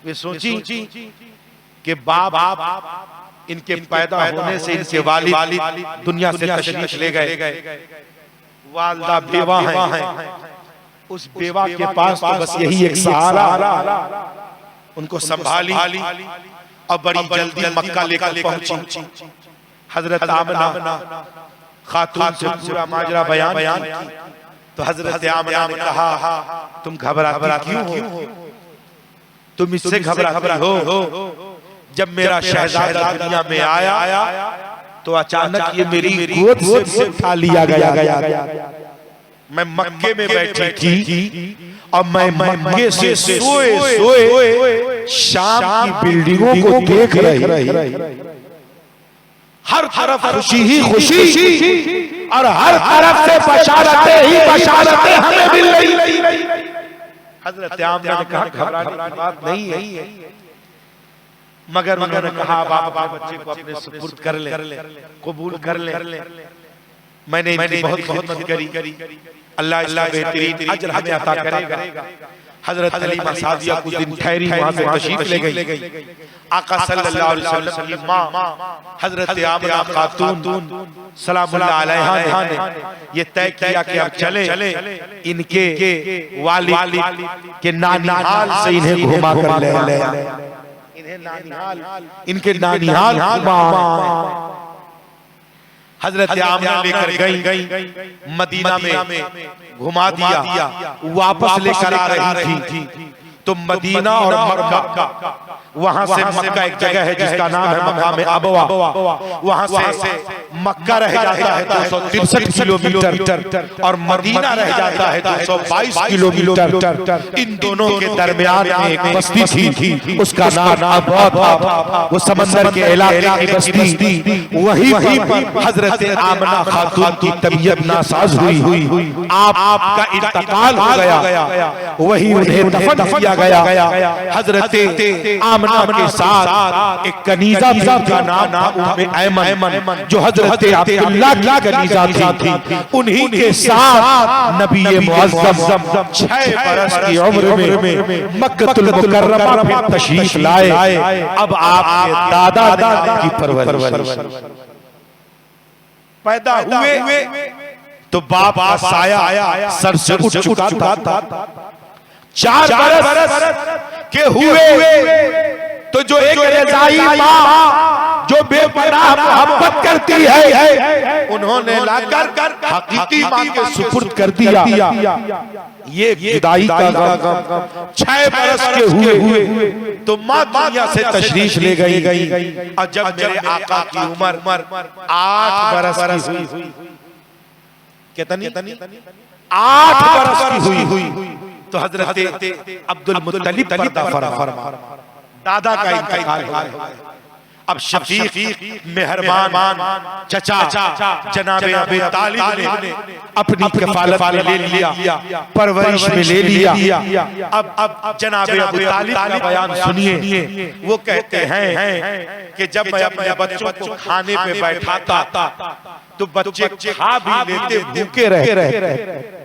वे सोची कि बाप इनके पैदा होने से इनके वालिद दुनिया से तशरीफ ले गए, वालिदा बेवा हैं, उस बेवा के पास तो बस यही एक सहारा, उनको संभाली और बड़ी जल्दी मक्का लेकर पहुंची। हजरत आमना खातून से पूरा माजरा बयान की तो हजरत आमना ने कहा तुम घबराती क्यों हो? तुम इससे घबराती हो जब मेरा शहजादा दुनिया में आया तो अचानक ये मेरी गोद से उठा लिया गया। मैं मक्के में बैठी थी और मैं मक्के से सोए शाम की बिल्डिंगों को देख रही। हर तरफ खुशी ही खुशी और हर तरफ से बशारतें ही बशारतें हमें मिल रही। हजरत आमना ने कहा घबराने की बात नहीं है, मगर उन्होंने कहा बाबा बच्चे को अपने सुपुर्द कर ले, कबूल कर ले। मैंने इनकी बहुत खिदमत करी, अल्लाह इसका बेहतरीन अजर हमें अता करेगा। हजरत हलीमा सादिया कुछ दिन ठहरी, वहां से तशरीफ ले गई। आका सल्लल्लाहु अलैहि वसल्लम की मां हजरत आमना खातून सलामुल्लाह अलैहा ने ये तय किया कि अब चले इनके वालिद के नानिहाल से इन्हें घुमा कर ले, इन्हें नानिहाल, इनके नानिहाल हजरत आमना लेकर गई, मदीना में घुमा दिया, वापस लेकर आ रही थी। तो मदीना और मक्का, वहां से मक्का एक जगह है जिसका नाम है मकाम अबवा, वहां से मक्का रह जाता है 263 किलोमीटर और मदीना रह जाता है 222 किलोमीटर। इन दोनों के दरमियान में एक बस्ती थी, उसका नाम अबवा था। वो समंदर के इलाके की बस्ती थी। वहीं पर हजरत आमना खातून की तबीयत नासाज हुई, आपका इंतकाल हो गया। वहीं उन्हें दफन किया गया। हजरत आमना के साथ एक कनीजा भी का नाम था उम्मे ऐमन, जो हजरत अब्दुल्लाह की कनीजा थी। उन्हीं के साथ नबी मुअज़्ज़म 6 बरस की उम्र में मक्कतुल मुकर्रमा में तशरीफ लाए। अब आपके दादा की परवरिश, पैदा हुए तो बाप का साया सर से उठ चुका था। 4 बरस के हुए तो जो एक रज़ाई माँ जो बेपनाह मोहब्बत करती है, उन्होंने लाकर हकीकी माँ के सुपुर्द कर दिया। ये विदाई का गम। 6 बरस के हुए तो माँ दुनिया से तशरीफ ले गई। और जब मेरे आका की उम्र 8 बरस की हुई, कितनी 8 बरस की हुई तो हजरत अब्दुल मुत्तलिब पर्दा फरमा, दादा का इंतकाल हो गया। अब शफीक मेहरबान चचा जनाबे अबू तालिब ने अपनी कफालत में ले लिया, परवरिश में ले लिया। अब जनाबे अबू तालिब का बयान सुनिए। वो कहते हैं कि जब मैं अपने बच्चों को खाने पे बैठाता तो बच्चे खा भी लेते, भूखे रहे।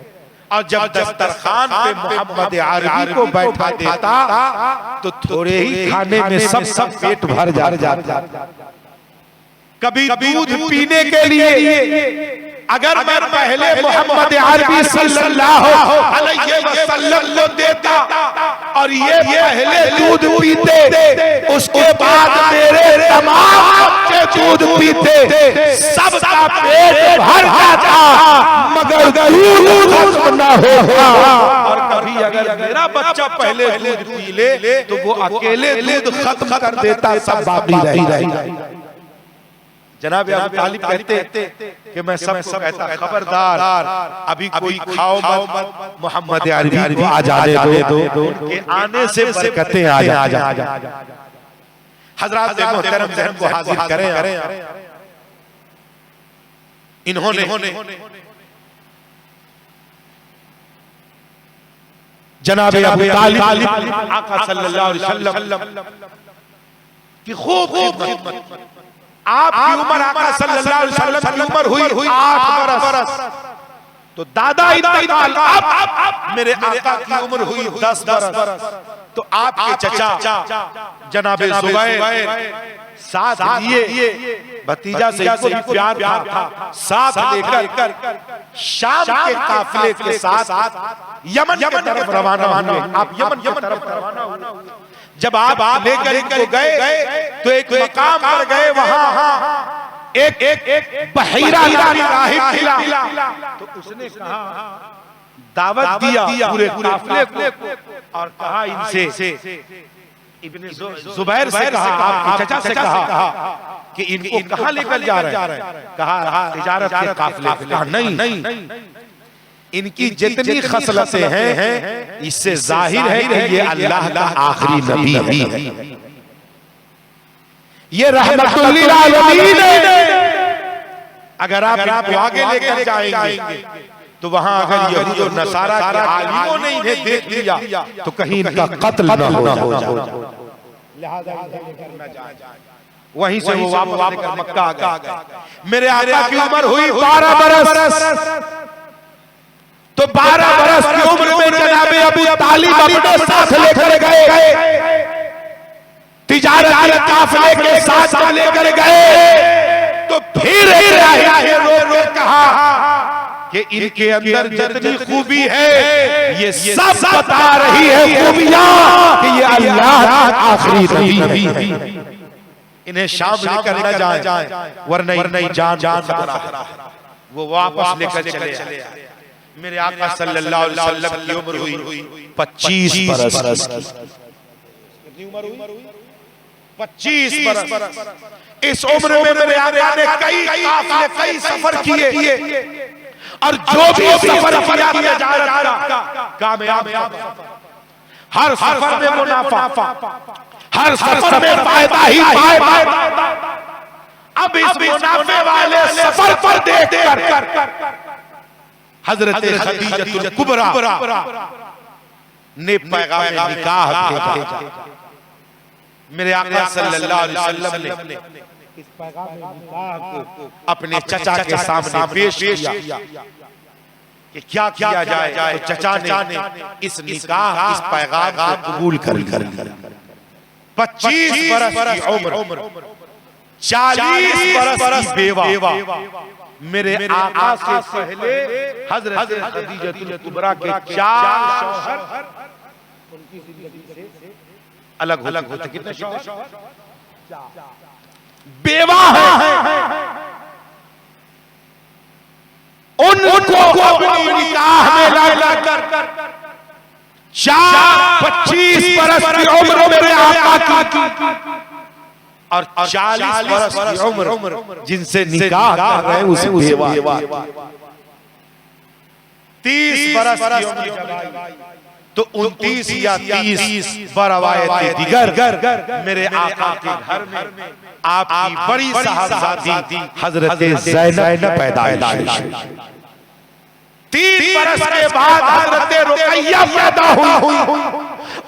और जब दस्तरखान पे मोहम्मद अरबी को बैठा देता तो थोड़े ही खाने में सब पेट भर जाता। कभी दूध पीने के लिए अगर मैं पहले मोहम्मद अरबी सल्लल्लाहु अलैहि वसल्लम को देता और ये पहले दूध पीते, उसके बाद मेरे तमाम बच्चे दूध पीते, सबका पेट भर जाता, मगर दूध खत्म ना होगा। और कभी अगर मेरा बच्चा पहले दूध पी ले तो वो अकेले दूध खत्म कर देता, सब बाकी रही। जनाब अबू तालिब कहते कि मैं सबको कहता खबरदार अभी कोई खाओ मत, मोहम्मद अरबी को आ जाने दो, उनके आने से बरकतें आ जा। हजरात मोहतरम ज़हन को हाजिर करें। इन्होंने जनाब अबू तालिब आका सल्लल्लाहु अलैहि वसल्लम की खूब खिदमत। आपकी उम्र आका सल्लल्लाहु अलैहि वसल्लम की उम्र हुई 8 बरस, तो दादा इंतकाल, अब मेरे आका की उम्र हुई 10 बरस। तो आपके चचा जनाबे ज़ुबैर साथ लिए, भतीजा से इनको प्यार था, साथ लेकर शाम के काफिले के साथ यमन की तरफ रवाना हुए। आप यमन की तरफ रवाना हुए। जब आप लेकर इनको गए तो एक मकाम पर गए, वहां एक बहीरा राहिब मिला। तो उसने कहा, दावत दिया पूरे काफिले को और कहा इनसे इब्ने जुबैर से कहा, आपके चचा से कहा कि इनको कहां लेकर जा रहे हैं? कहा तिजारत के काफिले। कहा नहीं, इनकी जितनी खसलतें हैं इससे जाहिर है कि ये अल्लाह का आखिरी नबी है, ये रहमतुल लिल आलमीन है। अगर आप इनको आगे लेकर जाएंगे तो वहां अगर यहूद और नसारा के आलिमों ने इन्हें देख लिया तो कहीं इनका कत्ल न हो जाए, लिहाजा वहीं से वो वापस लेकर मक्का आ गए। मेरे आका की उम्र हुई 12 बरस, तो 12 बरस की उम्र में जनाबे अबू तालिब अपने साथ लेकर गए, तिजारत के काफिले के साथ लेकर गए। तो फिर रो कहा कि इनके अंदर जितनी खूबी है ये सब बता रही है खूबियां कि ये अल्लाह का आखिरी नबी है। इन्हें शाम लेकर न जाए वरना जान खतरा। वो वापस लेकर चले आए। मेरे आका सल्लल्लाहु अलैहि वसल्लम की उम्र हुई 25 बरस। कितनी उम्र हुई? 25 बरस। इस उम्र में मेरे आका ने कई सफर किए और जो भी सफर किया जा रहा कामयाब। हर सफर में मुनाफा, हर सफर में फायदा ही फायदा। अब इस मुनाफे वाले सफर पर देखकर हजरत खदीजतुल कुबरा ने पैगाम निकाह भेजा। मेरे आका सल्लल्लाहु अलैहि वसल्लम ने इस पैगाम निकाह को अपने चचा के सामने पेश किया कि क्या किया जाए। तो चचा ने इस निकाह, इस पैगाम को कबूल कर लिया। 25 बरस की उम्र, 40 बरस की बेवा। मेरे आका से पहले हजरत खदीजतुल कुबरा के 4 शौहर उनकी जिंदगी से अलग होते। कितने शौहर? बेवा है। उनको अपनी निकाह में लाकर 25 बरस की उम्र मेरे आका की और 40 बरस की उम्र जिनसे निकाह कर रहे हैं उसे बेवा। 30 बरस की उम्र तो 29 या 30 बरवायत दिगर मेरे आका के घर में आपकी बड़ी साहबजादी हजरत ज़ैनब पैदाइश। 3 बरस के बाद हजरत रुकैया पैदा हुई।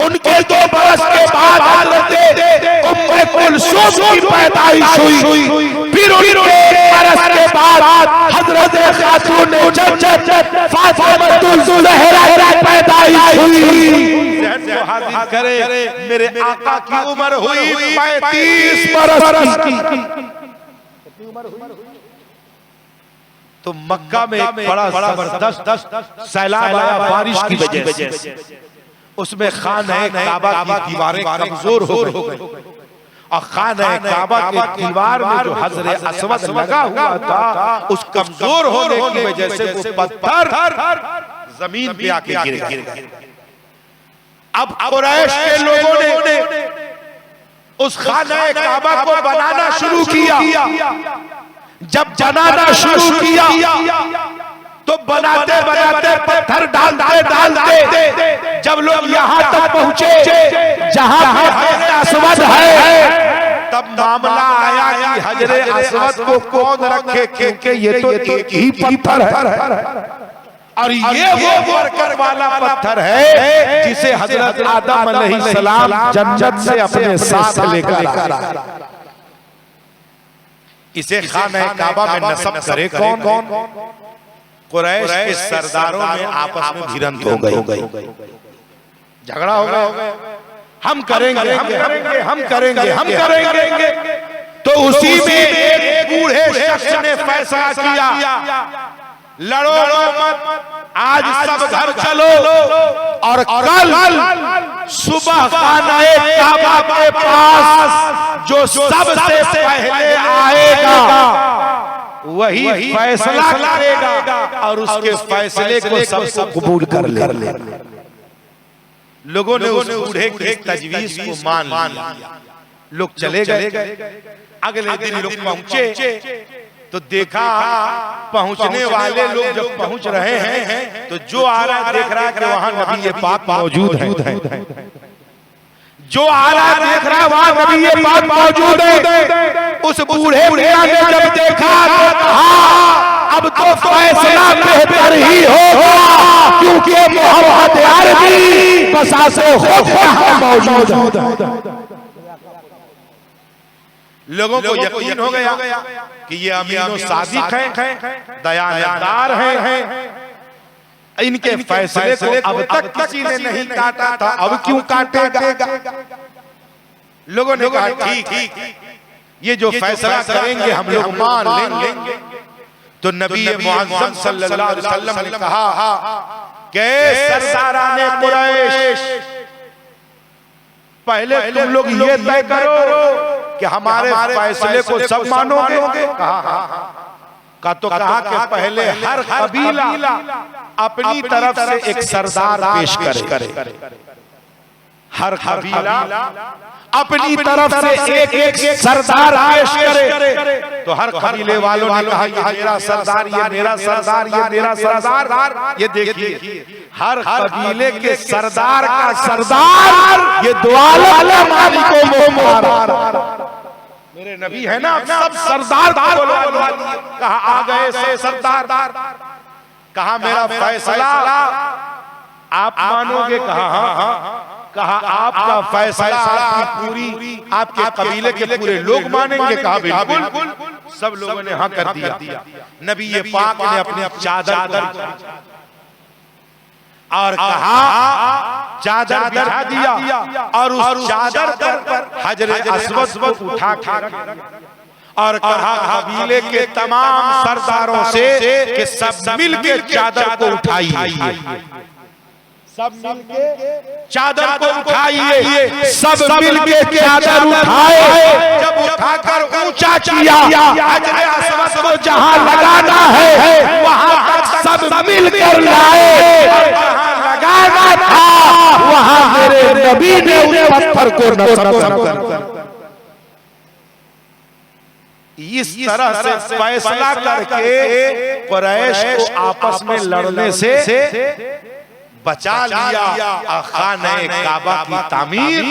उनके 2 बरस के बाद हजरत उम्मे कुलसूम की पैदाइश हुई। फिर उनके 1 बरस के बाद हजरत खातून जन्नत फातिमातुल ज़हरा की पैदाइश हुई। हाजिर करे मेरे आका की उम्र हुई 35 बरस की। तो मक्का में एक बड़ा जबरदस्त सैलाब आया बारिश की वजह से। उसमें खाना काबा की दीवारें कमजोर हो गई और खाना काबा के दीवार में जो हजर अस्वद लगा हुआ था उस कमजोर होने की वजह से वो पत्थर जमीन पे आके गिर गए। अब कुरैश के लोगों ने उस खाना काबा को बनाना शुरू किया। जब बनाना शुरू किया तो बनाते बनाते पत्थर डालते जब लोग यहाँ तक पहुंचे जहाँ अस्वद है तब मामला आया कि हजरे अस्वद को कौन रखे, क्योंकि ये तो एक ही पत्थर है और ये वो बरकत वाला पत्थर है जिसे हजरत आदम अलैहिस्सलाम जन्नत से अपने साथ लेकर आए। इसे खाना काबा में नस्ब करे कौन? कुरैश के सरदारों में आपस में भिड़ंत हो गई, झगड़ा हो गया। हम करेंगे। तो उसी में एक बूढ़े शख्स ने फैसला किया, लड़ो मत, आज सब घर चलो और कल सुबह खाना काबा के पास जो सबसे पहले आएगा वही फैसला करेगा और उसके फैसले को सब कबूल कर ले। लोगों ने उस बूढ़े की तजवीज को मान लिया। लोग चले गए। अगले दिन लोग पहुंचे तो देखा पहुंचने वाले लोग जब पहुंच रहे हैं तो जो आ रहा देख रहा है कि वहां नबी पाक मौजूद है। जो आ रहा देख रहा वहां नबी पाक मौजूद है। उस बूढ़े मियां ने जब देखा तो कहा अब तो फैसला बेहतर ही होगा, क्योंकि मोहम्मद अरबी बसासे खुद मौजूद है। लोगों को यकीन हो गया कि ये अमीनो सादिक हैं, दयानदार हैं। इनके फैसले को अब तक किसी ने नहीं काटा था, अब क्यों काटेगा? लोगों ने कहा ठीक, ये जो फैसला करेंगे हम लोग मान लेंगे। तो नबी मुअज़्ज़म सल्लल्लाहु अलैहि वसल्लम ने कहा कि सरदाराने कुरैश, पहले तुम लोग ये तय करो कि हमारे फैसले को सब मानोगे? कहा कि पहले हर कबीला अपनी तरफ से एक सरदार पेश करे। हर कबीला अपनी तरफ से एक सरदार पेश करे। तो हर कबीले वालों ने कहा ये मेरा सरदार, ये मेरा सरदार, ये मेरा सरदार। ये देखिए हर कबीले के सरदार का सरदार ये दो आलम को मुंह मारा। मेरे नबी है ना, सब सरदार कहा आ गए सब सरदार। कहा मेरा फैसला आप मानोगे? कहा हाँ। कहा आपका फैसला आपकी पूरी आपके कबीले के पूरे लोग मानेंगे? कहा बिल्कुल। सब लोगों ने हाँ कर दिया। नबी ये पाक ने अपने चादर और कहा चादर बिछा दिया और उस चादर पर हजरे अस्वद को उठा और कहा कबीले के तमाम सरदारों से कि सब मिलकर चादर को उठाइए। सब मिलके चादर को उठाइए। सब मिलके चादर उठाए। जब उठाकर ऊंचा किया, हजरे अस्वद को जहां लगाना है वहां सब मिलकर लाए। लगाना था वहां मेरे नबी ने उस पत्थर को नसब कर इस तरह से फैसला करके कुरैश को आपस में लड़ने से बचा लिया। खाने काबा की तामीर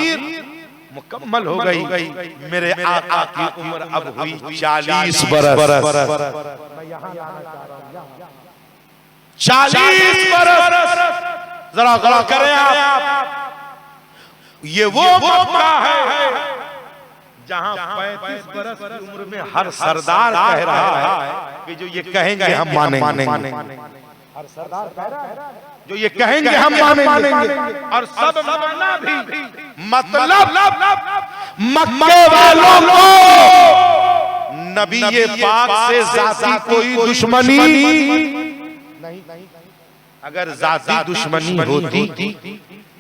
मुकम्मल हो गई। मेरे आका की उम्र अब हुई 40 बरस। 40 बरस। जरा गौर करें आप, ये वो मौका है जहां 35 बरस की उम्र में हर सरदार कह रहा है कि जो ये कहेंगे हम मानेंगे। हर सरदार कह रहा है जो ये कहेंगे हम मानेंगे और सब मानना भी। मतलब मक्के वालों को नबी ये पाक से जाती कोई दुश्मनी नहीं। अगर जाती दुश्मनी होती,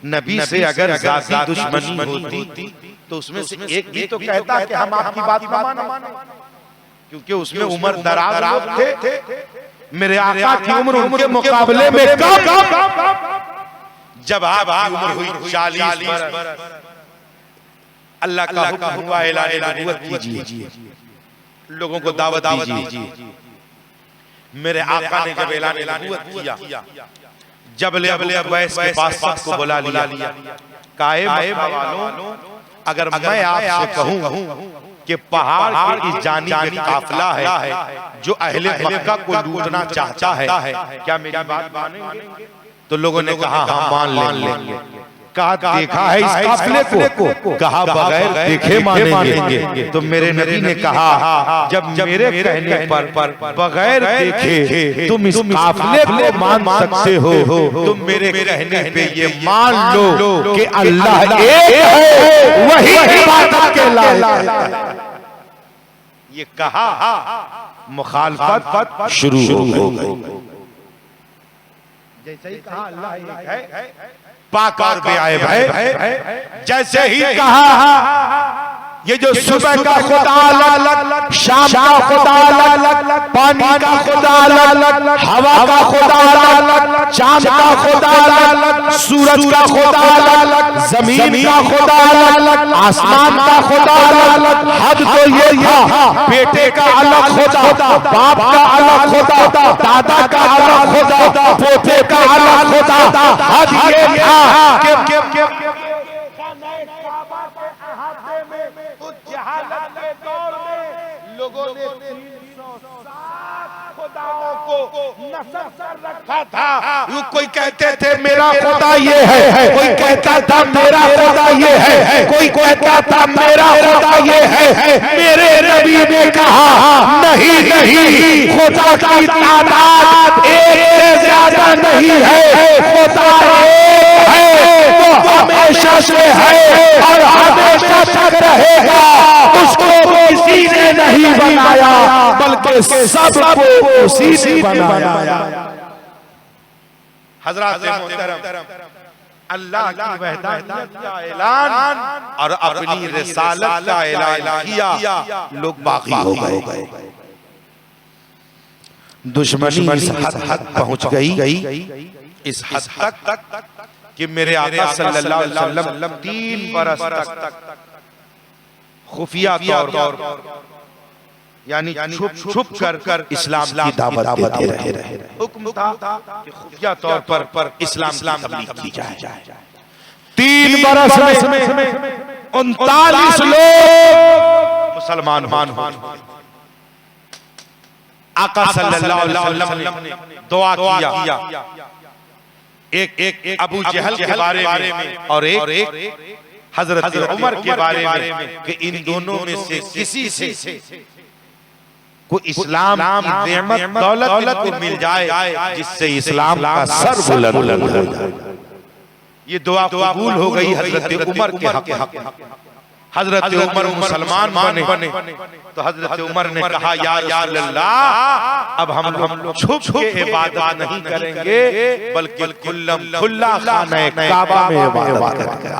नबी से अगर जाती दुश्मनी होती तो उसमें से एक भी तो कहता कि हम आपकी बात माने, क्योंकि उसमें उम्र दराज लोग थे। मेरे आका की उम्र उनके मुकाबले में कम। जब आपकी उम्र हुई 40 बरस, अल्लाह का हुक्म हुआ ऐलान नबूवत कीजिए, लोगों को दावत दीजिए। मेरे आका ने जब ऐलान नबूवत किया, जबले अवैस के पास सबको बुला लिया। काहे वालों, अगर मैं आपसे कहूं कि पहाड़ की इस जानिब एक काफिला है जो अहले मक्का को लूटना चाहता है, क्या मेरी बात मानेंगे? तो लोगों ने कहा हाँ मान लेंगे। कहा देखा है इस काफिले को? कहा बगैर देखे मानेंगे। तो मेरे नबी ने कहा जब मेरे कहने पर बगैर देखे तुम इस काफिले को मान सकते हो, तुम मेरे कहने पे ये मान लो कि अल्लाह एक है, वही इबादत के लायक। ये कहा मुखालफत शुरू हो गई। जैसे ही कहा अल्लाह एक है, पाक और भी आए भाई। जैसे ही कहा ये जो सुबह का खुदा अलग, शाम का खुदा अलग, पानी का खुदा अलग, हवा का खुदा अलग, चांद का खुदा अलग, सूरज का खुदा अलग, जमीन का खुदा अलग, आसमान का खुदा अलग। हद तो ये था बेटे का अलग खुदा, बाप का अलग खुदा, दादा का अलग खुदा, पोते का अलग खुदा। हद ये था कि लोगों ने 360 खुदाओं को नस्ब कर रखा था। कोई कहते थे मेरा खुदा ये है, कोई कहता था मेरा खुदा ये है, कोई कहता था मेरा खुदा ये है। मेरे नबी ने कहा नहीं नहीं, खुदा की तादाद एक से ज्यादा नहीं है, खुदा एक है, वो हमेशा से है और हमेशा तक रहेगा। उसको किसी ने नहीं बनाया बल्कि सबको उसी ने बनाया। हज़रात मोहतरम, अल्लाह की वहदानियत का ऐलान और अपनी रिसालत का ऐलान किया, लोग बागी हो गए। दुश्मनी इस हद पहुंच गई, इस हद तक कि मेरे आका सल्लल्लाहु अलैहि वसल्लम 3 बरस तक खुफिया तौर पर यानी छुप कर इस्लाम की दावत देते रहे। हुक्म था कि खुफिया तौर पर इस्लाम की तबलीग की जाए। 3 बरस में 39 लोग मुसलमान हुए। आका सल्लल्लाहु अलैहि वसल्लम ने दुआ किया, एक अबू जहल के बारे में और एक हजरत उमर के बारे में कि इन दोनों में से किसी से को इस्लाम की नेमत दौलत को मिल जाए जिससे इस्लाम का सर बुलंद हो जाए। ये दुआ कबूल हो गई हजरत उमर के हक। हजरत उमर मुसलमान बने तो हजरत उमर ने कहा या रसूल अल्लाह, अब हम लोग छुप के इबादत नहीं करेंगे बल्कि खुल्ला खाने काबा में इबादत करेंगे।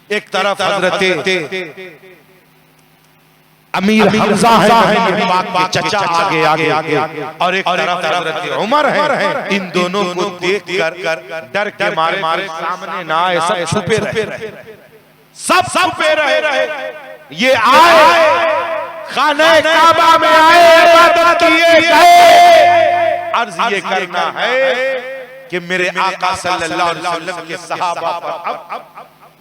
एक तरफ हजरत अमीर हमजा है, पाक के चचा आगे और एक तरफ हजरत उमर है। इन दोनों को देखकर डर के मारे सामने ना आए, सब छुपे रहे, सब छुपे रहे। ये आए खाने काबा में आए, इबादत किए गए। अर्ज ये करना है कि मेरे आका सल्लल्लाहु अलैहि वसल्लम के सहाबा पर अब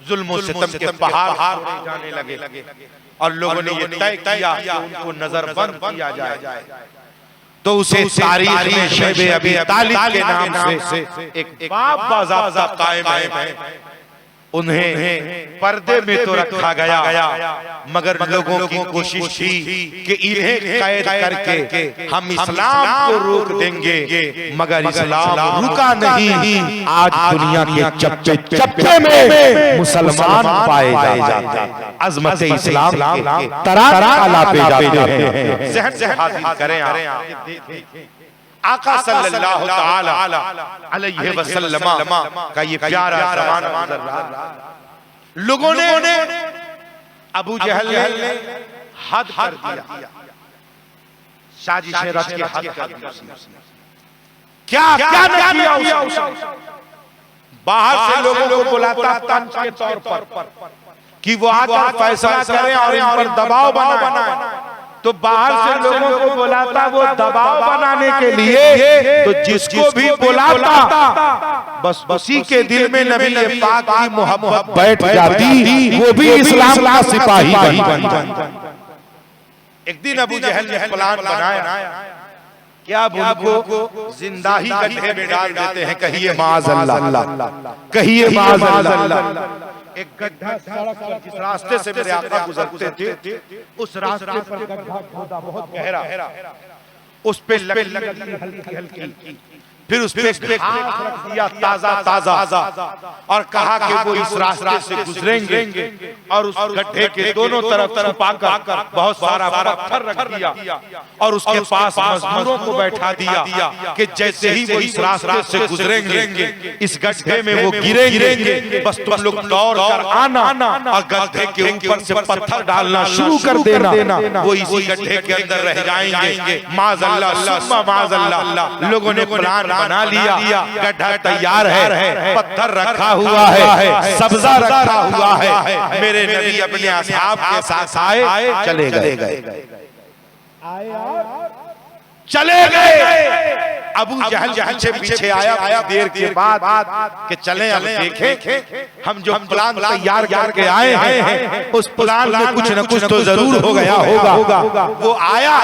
जुल्म और सितम के पहाड़ जाने लगे और लोगों ने ये तय किया कि उनको नजरबंद किया जाए। तो उसे तारीख में शैबे अबी तालिब के नाम से एक बाब बाज़ाब्ता कायम है। उन्हें पर्दे में तो रखा गया मगर लोगों की कोशिश थी कि इन्हें कैद करके हम इस्लाम को रोक देंगे, मगर इस्लाम रुका नहीं। आज दुनिया के चप्पे चप्पे में मुसलमान पाए जाते हैं। अज़मत इस्लाम के तरारा पे जाते हैं। ज़हन से हासिल करें आका सल्लल्लाहु ताला अलैहि वसल्लम का ये प्यारा ज़माना गुज़र रहा। लोगों ने अबू जहल ने हद कर दिया, साजिशें रच के हद कर दी। क्या किया उसने? बाहर से लोगों को बुलाता तंज के तौर पर कि वो आकर फैसला करें और इन पर दबाव बनाए। तो बाहर से लोगों को बुलाता वो दबाव बनाने के लिए, तो जिसको भी बुलाता बस उसी के दिल में नबी पाक की मोहब्बत बैठ जाती, वो भी इस्लाम का सिपाही बन जाता। एक दिन अबू जहल ने प्लान बनाया कि अब उनको जिंदा ही गड्ढे में डाल देते हैं। कहिए माअज़ल्लाह, कहिए माअज़ल्लाह। एक गड्ढा सड़क पर जिस रास्ते से मेरे आका गुजरते थे, उस रास्ते पर गड्ढा खोदा बहुत गहरा, उस पे लगी हल्की हल्की फिर उस पे घास रख दिया ताजा ताजा और कहा कि वो इस रास्ते से गुजरेंगे और उस गड्ढे के दोनों तरफ छुपाकर बहुत सारा पत्थर रख दिया और उसके पास मजदूरों को बैठा दिया कि जैसे ही वो इस रास्ते से गुजरेंगे इस गड्ढे में वो गिरेंगे, बस तुम लोग दौड़ कर आना और गड्ढे के ऊपर से पत्थर डालना शुरू कर देना। वो इसी गड्ढे के अंदर रह जाएंगे। माज़अल्लाह सुम्मा माज़अल्लाह, लोगों ने प्लान बना लिया, गड्ढा तैयार है, पत्थर रखा हुआ है, सब्जा रखा हुआ है। मेरे नबी अपने असहाब के साथ आए, चले गए अबू जहल से पीछे आया देर के बाद कि चलें अब देखें हम जो प्लान तैयार करके आए हैं उस प्लान में कुछ न कुछ तो जरूर हो गया होगा। वो आया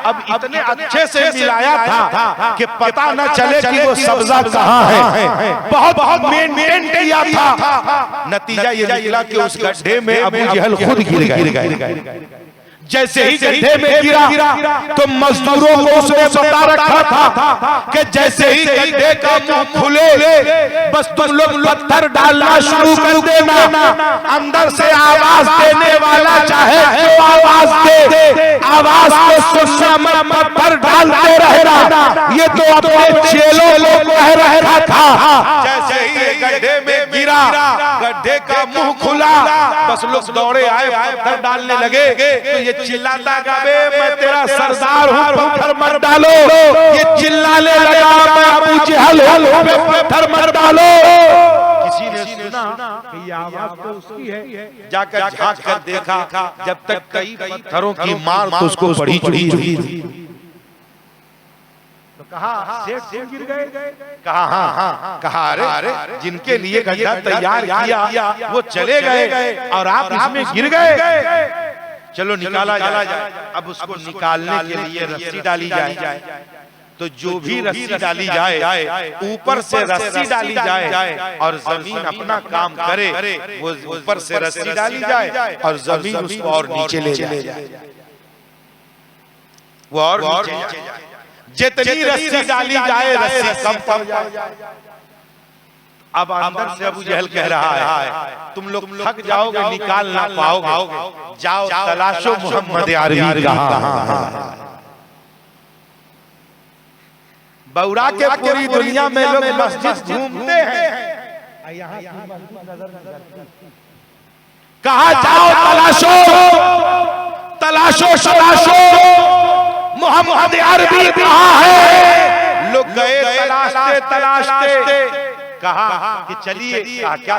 अब इतने अच्छे से मिलाया था कि पता न चले कि वो सब्जा कहाँ है। बहुत मेंटेन किया था। नतीजा ये निकला कि उस गड्ढे में अबू जहल खुद गिर गए। जैसे ही गड्ढे में गिरा तो मजदूरों को उसने बता रखा था कि जैसे ही गड्ढे का मुंह खुले बस तुम लोग पत्थर डालना शुरू कर देना। अंदर से आवाज देने वाला चाहे जो आवाज दे, आवाज को सुनना मत, पत्थर डालते रहना। ये तो अपने चेलों को कह रहा था। जैसे ही गड्ढे में गिरा, गड्ढे का मुंह खुला, बस लोग दौड़े आए, पत्थर डालने लगे। तो ये चिल्लाता गावे मैं तेरा सरदार हूँ, पत्थर मत डालो। ये चिल्लाने लगा मैं अबू जहल हूँ, पत्थर मत डालो। किसी ने सुना कि ये आवाज तो उसकी है, जाकर झांक कर देखा, जब तक कई पत्थरों की मार तो उसको पड़ी थी। तो कहा सेठ गिर गए? कहा हाँ। कहा अरे जिनके लिए गड्ढा तैयार किया वो चले गए और आप इसमें गिर गए। चलो निकाला जाए। अब उसको निकालने के लिए रस्सी डाली जाए। तो जो भी रस्सी डाली जाए ऊपर से रस्सी डाली जाए और जमीन अपना काम करे। वो ऊपर से रस्सी डाली जाए और जमीन उसको और नीचे ले जाए। वो और नीचे जाए। जितनी रस्सी डाली जाए रस्सी कम पड़ जाए। अब अंदर से अबू जहल कह रहा है तुम लोग थक जाओगे, निकाल ना पाओगे, जाओ तलाशो मोहम्मद अरबी कहाँ। बौरा के पूरी दुनिया में लोग मस्जिद घूमते हैं, कहा जाओ तलाशो मोहम्मद अरबी कहाँ है। लोग गए तलाशते कहा कि चलिए। क्या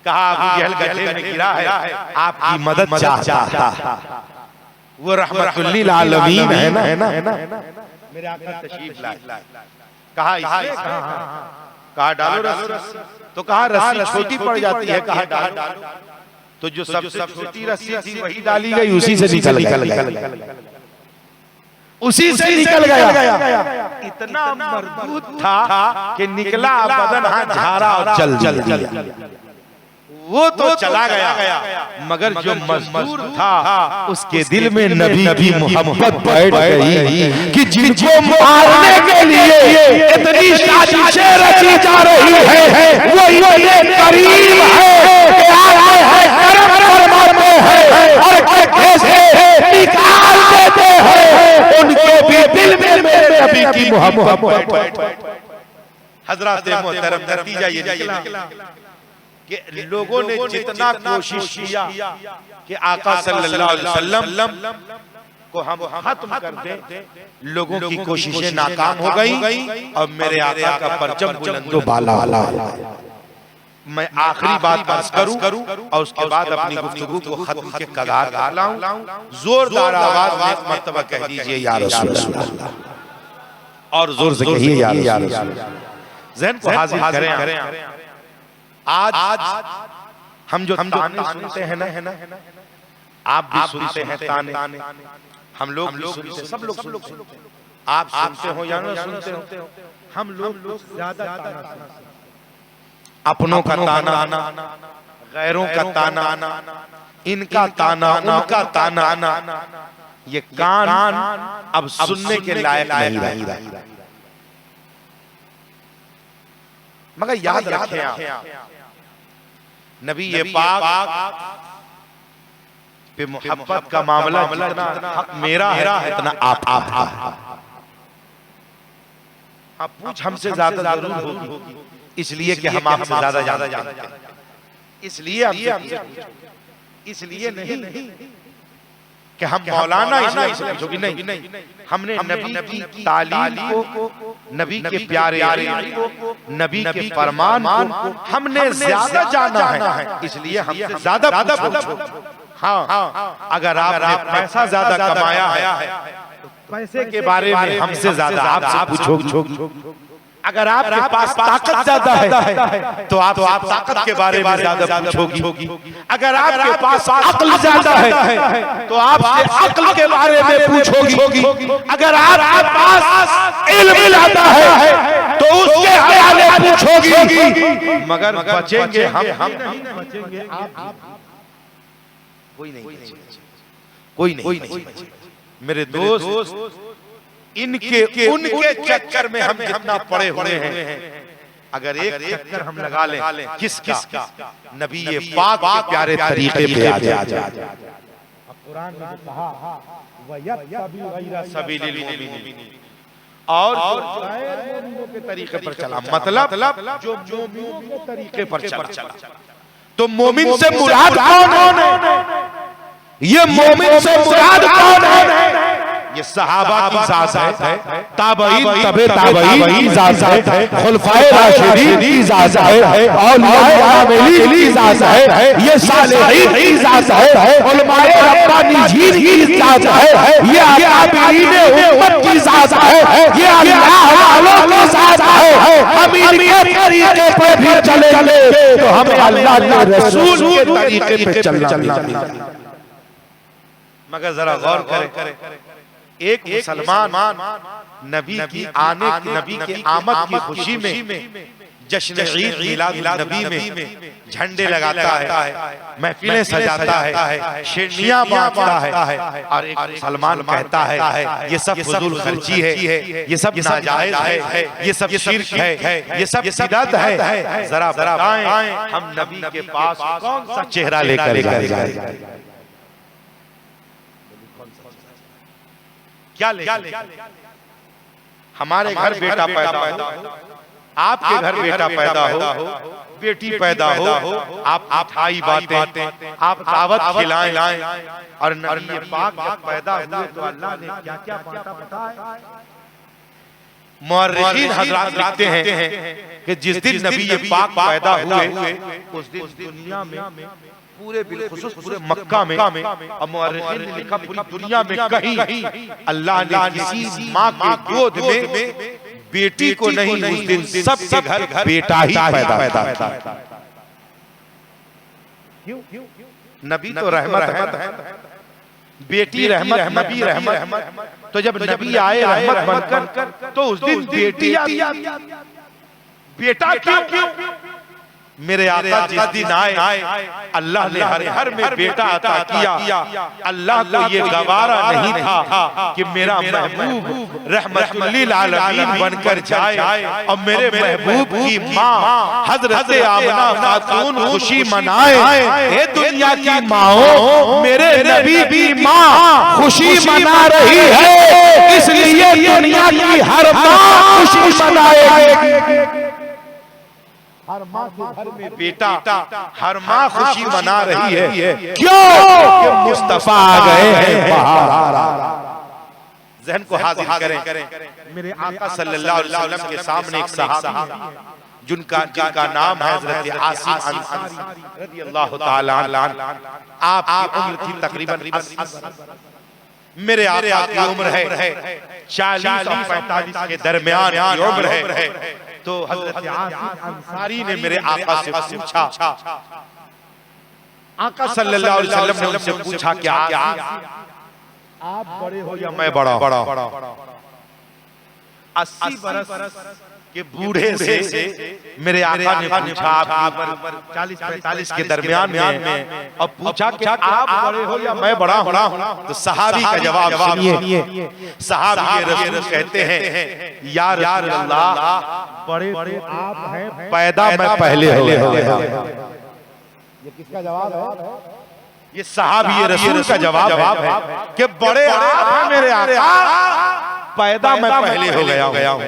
कहा अबू जहल गड्ढे में गिरा है, आपकी मदद चाहता। वो रहमतुल लिल आलमीन है ना। मेरे आका तशरीफ लाए। कहा कहा डालो रस्सी। तो कहा रस्सी छोटी पड़ जाती है। कहा डालो। तो जो सबसे छोटी रस्सी थी वही डाली गई, उसी से निकल गया। इतना मजबूत था कि निकला बदन हाथ झाड़ा और चल दिया। वो तो चला गया मगर जो मजदूर था उसके दिल में नबी की मोहब्बत बैठ गई कि जिनको मारने के लिए इतनी साजिशें रची जा रही है वो इतने करीब है कि आए हैं करम मारते हैं और कैसे निकाल देते हैं। उनके भी दिल में मेरे नबी की मोहब्बत बैठ। हजरत मोहतरम नतीजा ये निकला कि लोगों ने जितना कोशिश किया कि आका सल्लल्लाहु अलैहि वसल्लम को हम खत्म कर दें, लोगों की कोशिशें नाकाम हो गई और मेरे आका का परचम बुलंदो बाला। मैं आखिरी बात अर्ज करूं और उसके बाद अपनी गुफ्तगू को खत्म के कगार पर लाऊं। जोरदार आवाज में एक मर्तबा कह दीजिए या रसूल अल्लाह, और जोर से कहिए या रसूल अल्लाह। ज़हन को हाजिर करें। आज हम जो ताने सुनते हैं ना, आप भी सुनते हैं ताने, हम लोग सुनते, सब लोग सुनते हैं। आप सुनते हो या ना सुनते हो, हम लोग ज्यादा अपनों का ताना, गैरों का ताना, इनका ताना, उनका ताना, ये कान अब सुनने के लायक नहीं रहा। मगर याद रखें आप, नबी ये पाक पे मोहब्बत का मामला जितना हक मेरा है इतना आपका। आप पूछ हमसे ज्यादा जरूर होगी, इसलिए कि हम आपसे ज्यादा जानते हैं, इसलिए नहीं कि हम मौलाना इसलिए पूछोगी, नहीं, हमने नबी की तालीम को, नबी के प्यारे को, नबी के फरमान को हमने ज्यादा जाना है, इसलिए हमसे ज्यादा पूछो। हाँ, अगर आपने पैसा ज्यादा कमाया है तो पैसे के बारे में हमसे ज्यादा आपसे पूछोगी। अगर आपके पास ताकत ज्यादा है तो आप ताकत के बारे में ज्यादा पूछोगी। अगर आपके पास अक्ल ज्यादा है तो आपसे अक्ल के बारे में पूछोगी। अगर आपके पास इल्म ज्यादा है तो उसके हवाले पूछोगी। मगर बचेंगे हम नहीं बचेंगे आप, कोई नहीं। मेरे दोस्त, इनके उनके चक्कर में हम जितना पड़े हुए हैं, अगर एक चक्कर हम लगा लें किसका, नबी ये पाक के प्यारे तरीके पे आ जाए। कुरान ने कहा सबीलिल मुमिनीन, और मोमिनों के तरीके पर चला, मतलब जो मोमिनों के तरीके पर चला। तो मोमिन से मुराद कौन है? ये मोमिन से मुराद कौन है? ये सहाबा की ज़ात है, ताबईन तबे ताबईन की ज़ात है, खुलफाए राशिदीन की ज़ात है, औलियाए आमिलीन की ज़ात है, ये सालिहीन की ज़ात है, उलमाए रब्बानीयीन की ज़ात है, ये आबिदीन उम्मत की ज़ात है, ये अल्लाह वालों की ज़ात है। हम इनके तरीके पे भी चले तो हमें अल्लाह के रसूल के तरीके पे चलना। मगर जरा गौर करें, एक मुसलमान नबी की आमद की खुशी में, जश्न ईद मिलाद नबी में झंडे लगाता है, महफिलें सजाता है, शेरनियां बांटता है, और एक मुसलमान कहता है ये सब फजूल खर्ची है, ये सब नाजायज है, ये सब शिर्क है, ये सब बिदअत है। जरा बताएं हम नबी के पास कौन सा चेहरा लेकर जाए? क्या ले? हमारे घर बेटा पैदा हो, आपके घर बेटा पैदा हो, बेटी पैदा हो, आप मिठाई बांटें, आप दावत खिलाएं, और नबी पाक जब पैदा हुए तो अल्लाह ने क्या क्या बांटा पता है? मुअर्रिखीन हज़रात लिखते हैं कि जिस दिन नबी पाक पैदा हुए उस दिन दुनिया में पूरे बिलखुसूस पूरे मक्का में, और मुअर्रिखीन ने लिखा पूरी दुनिया में कहीं अल्लाह ने किसी माँ के गोद में बेटी को नहीं, उस दिन सबके घर बेटा ही पैदा होता। नबी तो रहमत है, बेटी रहमत, नबी रहमत। तो जब नबी आए रहमत बनकर तो उस दिन बेटी आई। बेटा क्यों? मेरे आका जिस दिन आए अल्लाह ने हर में बेटा अता किया। अल्लाह को ये गवारा नहीं था कि मेरा महबूब रहमतुल लिल आलमीन बनकर जाए और मेरे महबूब की माँ हजरत आमना खातून खुशी मनाए। हे दुनिया की माओ, मेरे नबी की माँ खुशी मना रही है, इसलिए दुनिया की हर माँ खुशी मनाएगी। हर माँ के घर में बेटा, हर माँ खुशी मना रही है। क्यों? कि मुस्तफा आ गए हैं बाहर। ज़हन को हाजिर करें, मेरे आका सल्लल्लाहु अलैहि वसल्लम के सामने एक सहाबी जिनका नाम है हज़रत आसिम अंसारी रज़ियल्लाहु ताला अन्हु। आपकी उम्र थी तकरीबन 80। मेरे आका की उम्र है 40 और 45 के दरमियान की उम्र है। तो हज़रत आसिम अंसारी ने मेरे आका से पूछा, आका सल्लल्लाहु अलैहि वसल्लम ने उनसे पूछा क्या आप बड़े हो या मैं बड़ा? 80 बरस कि बूढ़े से मेरे आका ने पूछा, आपकी उम्र 40-45 के दरमियान में, अब पूछा कि आप बड़े हो या मैं बड़ा हूं? तो सहाबी का जवाब सुनिए। सहाबी रसूल कहते हैं, या रसूल अल्लाह, बड़े तो आप हैं, पैदा मैं पहले हो गया। ये किसका जवाब है? ये सहाबी रसूल का जवाब है कि बड़े आप हैं मेरे आका, पैदा मैं पहले हो गया हूं।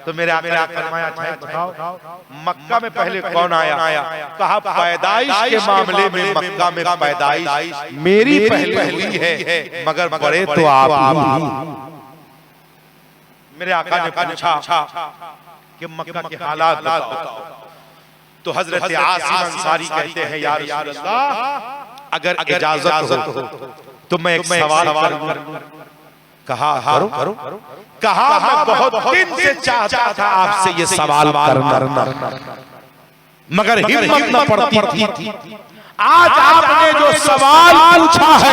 तो मेरे आका ने फरमाया, अच्छा बताओ मक्का में पहले कौन आया? कहा पैदाइश के मामले में मक्का में पैदाइश मेरी पहले हुई है, मगर बड़े तो आप ही। मेरे आका ने पूछा कि मक्का के हालात बताओ। तो हजरत आसिम अंसारी कहते हैं, या रसूल अल्लाह, अगर इजाजत हो तो मैं एक सवाल करूं। कहा करो। कहा मैं बहुत दिन से चाहता था आपसे ये सवाल करना, मगर हिम्मत न पड़ती थी। आज आपने जो सवाल पूछा है,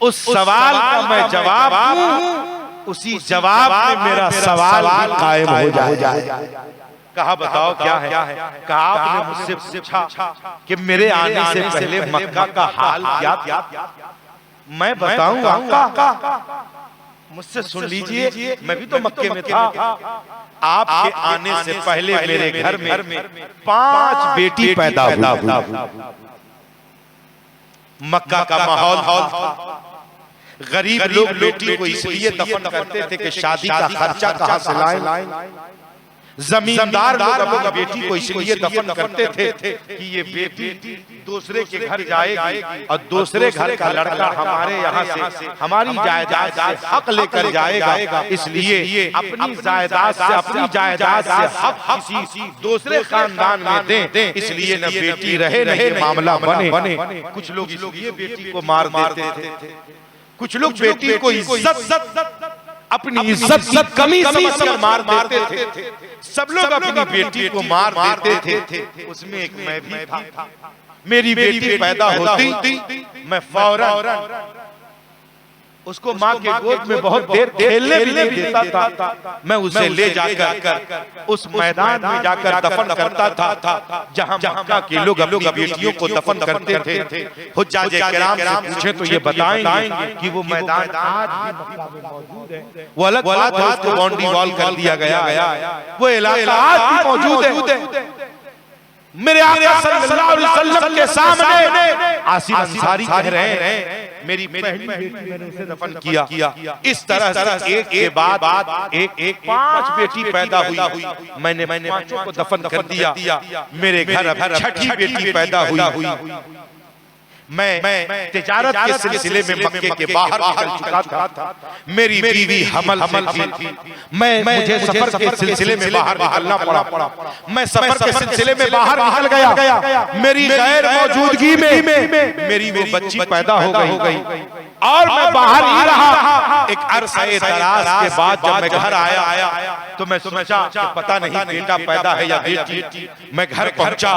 उस सवाल का मैं जवाब दूं, उसी जवाब में मेरा सवाल कायम हो जाए। कहा बताओ क्या है? कहा आपने मुझसे पूछा कि मेरे आने से पहले मक्का का हाल क्या था? मैं बताऊं आका? मुझसे सुन लीजिए, मैं भी तो मक्के में था। आपके आने से पहले मेरे घर में 5 बेटी पैदा हुई। मक्का का माहौल था, गरीब लोग बेटी को इसलिए दफन करते थे कि शादी का खर्चा कहां से लाएं। जमींदार लोग अपनी बेटी को इसलिए दफन करते थे कि ये बेटी दूसरे के घर जाएगी और दूसरे घर का लड़का हमारे यहाँ से हमारी जायदाद से हक लेकर जाएगा, इसलिए अपनी जायदाद से अपनी जायदाद से हक किसी दूसरे खानदान में दें, इसलिए न बेटी रहे नहीं मामला बने। कुछ लोग इसलिए बेटी को मार देते थे, कुछ लोग बेटी को इज्जत अपनी इज्जत की कमी समझकर मार देते थे। सब लोग अपनी बेटी को मार देते थे, उसमें एक मैं भी था। मेरी बेटी पैदा होती मैं फौरन उसको माँ के गोद में बहुत देर खेलने भी नहीं देता था। मैं उसे ले जाकर उस मैदान में जाकर दफन करता था जहाँ मक्का के लोग अपनी बेटियों को दफन करते थे। हुज्जाज किराम से पूछे तो ये बताएंगे कि वो मैदान आज भी मौजूद है। वो अलग बात है, उसको बाउंड्री वॉल कर दिया गया, वो इलाका आज भी मौजूद है। मेरे आका सल्लल्लाहु अलैहि वसल्लम के सामने आसिम अंसारी कह रहे हैं, मेरी पहली बेटी मैंने उसे दफन किया। इस तरह से एक के बाद एक 5 बेटी पैदा हुई। मैंने पांचों को दफन कर दिया। मेरे घर अब 6ठी बेटी पैदा हुई। मैं तिजारत के सिलसिले में मक्के के बाहर निकल चुका था। मेरी बीवी हमल थी। मुझे सफर के सिलसिले में बाहर निकलना पड़ा। मैं सफर के सिलसिले में बाहर निकल गया। मेरी गैर मौजूदगी में मेरी वो बच्ची पैदा हो गई और मैं बाहर ही रहा। एक अरसे दराज के बाद जब मैं घर आया तो मैं सोचा कि पता नहीं बेटा पैदा है या बेटी। मैं घर पहुंचा,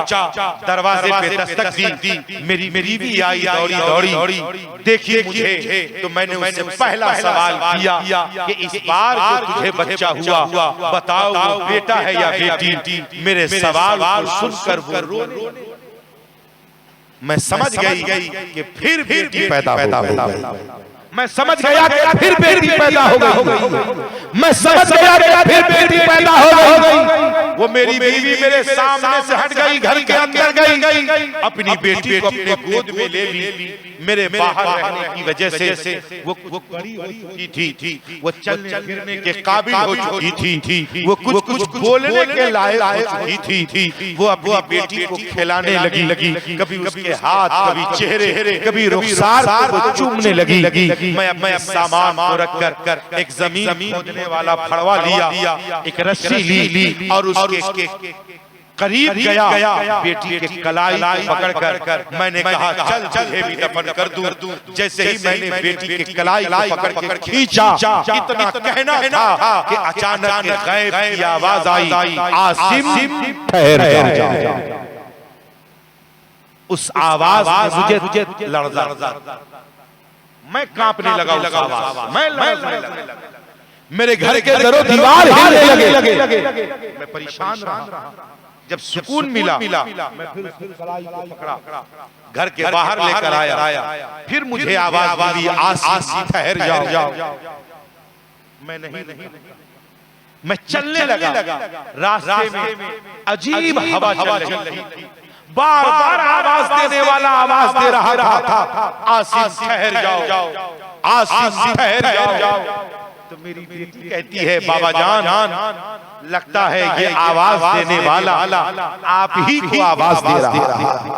दरवाजे पे दस्तक दी। मेरी बीवी आई दौड़ी देखी मुझे, तो मैंने उससे पहला सवाल किया कि इस बार जो तुझे बच्चा हुआ, बताओ वो बेटा है या बेटी। मेरे सवाल को सुनकर वो रोने, मैं समझ गई कि फिर बेटी पैदा हो गई। मैं समझ गया कि फिर बेटी पैदा हो गई। मैं समझ गया कि फिर बेटी पैदा हो गई। वो मेरी बीवी मेरे सामने से हट गई, घर के अंदर गई, अपनी बेटी को अपने गोद में ले ली। मेरे बाहर रहने की वजह से वो बड़ी हो चुकी थी, वो चलने फिरने के काबिल हो चुकी थी, वो कुछ बोलने के लायक हो चुकी थी। वो अपनी बेटी को खिलाने लगी, कभी उसके हाथ, कभी चेहरे, कभी रुखसार को चूमने लगी। मैं सामान को रखकर एक जमीन खोदने वाला फड़वा लिया, एक रस्सी ली और उसके करीब गया। बेटी के कलाई पकड़कर मैंने कहा चल तुझे भी दफन कर दूं। जैसे ही मैंने बेटी के कलाई पकड़ के खींचा, इतना कहना था कि अचानक गैब की आवाज आई, आसिम ठहर जा। उस आवाज मुझे लड़जा, मैं कांपने लगा। मैं मेरे घर के दरो दीवार हिलने लगे। मैं परेशान रहा। जब सुकून मिला मैं फिर कलाई को पकड़ा, घर के बाहर लेकर आया। फिर मुझे आवाज मिली, आसी ठहर जाओ। मैं नहीं, मैं चलने लगा। रास्ते में अजीब हवा चल रही थी। बार बार आवाज देने वाला आवाज दे रहा था, आसी ठहर जाओ, आसी ठहर जाओ। तो मेरी बेटी कहती है, बाबा जान लगता है ये आवाज देने वाला आप ही को आवाज दे रहा है।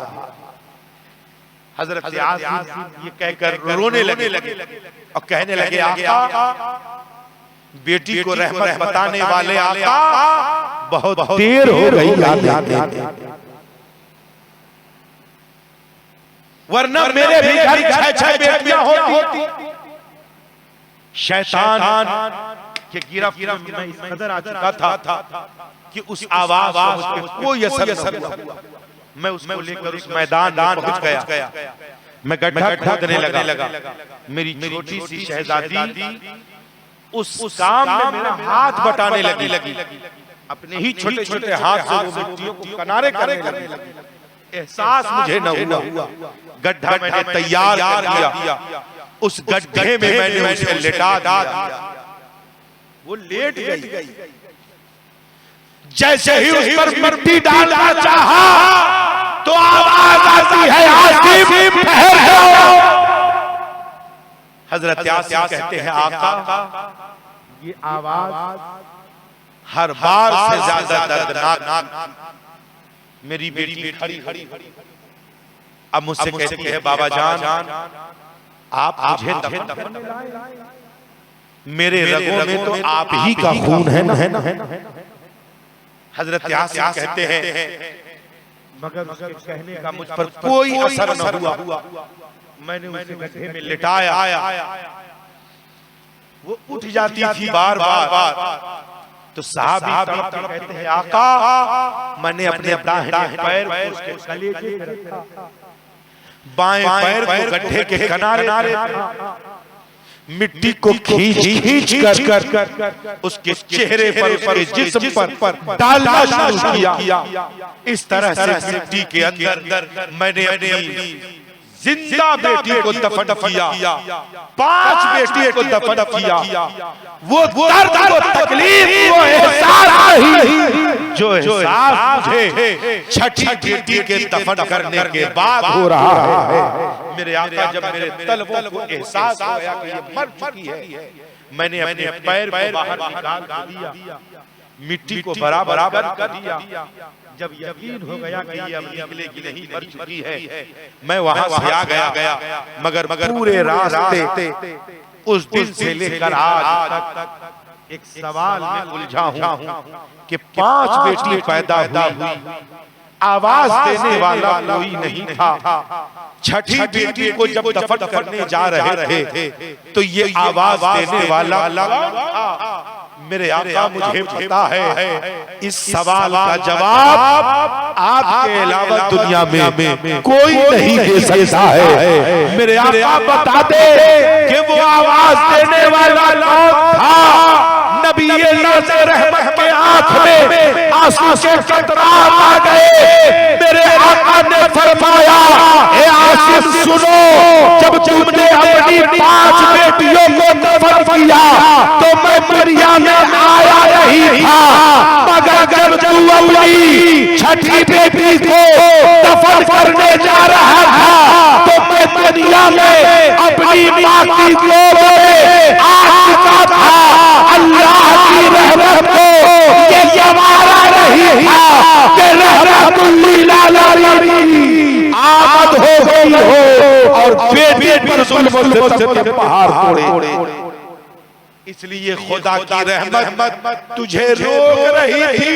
हजरत यासीन ये कहकर रोने लगे और कहने लगे, आका बेटी को रहमत बताने वाले आका बहुत देर हो गई, वरना मेरे भी घर 6 बेटियां होती। शैतान के गिरफ्त में इस कदर आ चुका था कि उस आवाज पर कोई असर न हुआ। मैं उसको लेकर उस मैदान में पहुंच गया। मैं गड्ढा खोदने लगा। मेरी छोटी सी शहजादी उस काम में मेरा हाथ बटाने लगी। अपने ही छोटे छोटे हाथ से वो मिट्टियों को किनारे करने लगी। एहसास मुझे न हुआ। गड्ढा मैंने तैयार कर दिया। उस गड्ढे में मैंने उसे लेटा दिया। वो लेट गई। जैसे ही उस पर मिट्टी डालना चाहा तो आवाज आती है, आसिफ ठहर जाओ। हजरत यासीन कहते हैं, आका ये आवाज हर बार से ज्यादा दर्दनाक। मेरी बेटी खड़ी अब मुझसे कहती है, बाबा जान आप मुझे दफन मेरे रगों में तो आप ही का खून है ना। हजरत यासीन कहते हैं, मगर उसके कहने का मुझ पर कोई असर न हुआ। मैंने उसे गड्ढे में लिटाया। वो उठ जाती थी बार बार। तो साहबी तड़प कहते हैं, आका मैंने अपने दाहिने पैर को उसके कलेजे पे रखा, बाएं पैर को गड्ढे के किनारे मिट्टी को खींच कर उसके चेहरे पर, उसके जिस्म पर डालना शुरू किया। इस तरह से मिट्टी के अंदर मैंने अपनी जिंदा बेटी को दफन किया। 5 बेटियों को दफन किया। वो दर्द, वो तकलीफ, वो एहसास नहीं जो एहसास मुझे छठी बेटी के दफन करने के बाद हो रहा है। मेरे आका जब मेरे तलवों को एहसास हुआ कि ये मर चुकी है, मैंने अपने पैर को बाहर निकाल दिया, मिट्टी को बराबर कर दिया। जब यकीन हो गया कि ये अब निकलेगी नहीं, मर चुकी है, मैं वहां से आ गया। मगर पूरे रास्ते उस दिन से लेकर आज तक एक सवाल में उलझा हूं कि 5 बेटी पैदा हुई, आवाज देने वाला कोई नहीं था। छठी बेटी को जब दफन करने जा रहे थे तो ये आवाज देने वाला मेरे आका मुझे पता है इस सवाल का जवाब आपके अलावा दुनिया में कोई नहीं दे सकता है। मेरे आका बता दे कि वो आवाज देने वाला कौन था। नबी रहमत के आंख में आंसू के कतरात आ गए। मेरे आका ने फरमाया, ए आसिफ सुनो, जब तुमने अपनी 5 बेटियों को दफन किया तो मैं दुनिया में आया नहीं था, मगर जब तू अपनी छठी बेटी को दफन करने जा रहा था तो मैं दुनिया में अपनी माँ की गोद में आ चुका था। अल्लाह की रहमत को ये जमाना नहीं था कि रहमतुल्लिल आलमीन आमद हो गई हो और बेटी पर जुल्म से पहाड़ तोड़े। इसलिए खुदा की रहमत तुझे रोक रही थी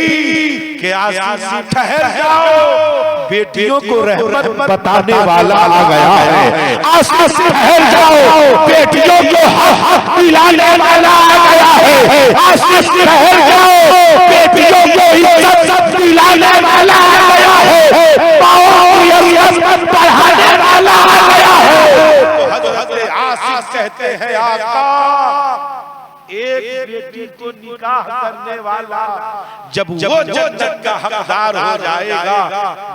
कि आसिफ ठहर जाओ, बेटियों को रहमत बताने वाला आ गया है। आसिफ ठहर जाओ, बेटियों को हक दिलाने वाला आ गया है। आसिफ ठहर जाओ, बेटियों को इज्जत दिलाने वाला आ गया है। माओ की इज्जत बढ़ाने वाला आ गया है। तो हजरत आसिफ कहते हैं, आका एक बेटी को निकाह करने वाला जब वो जन्नत का हकदार हो जाएगा,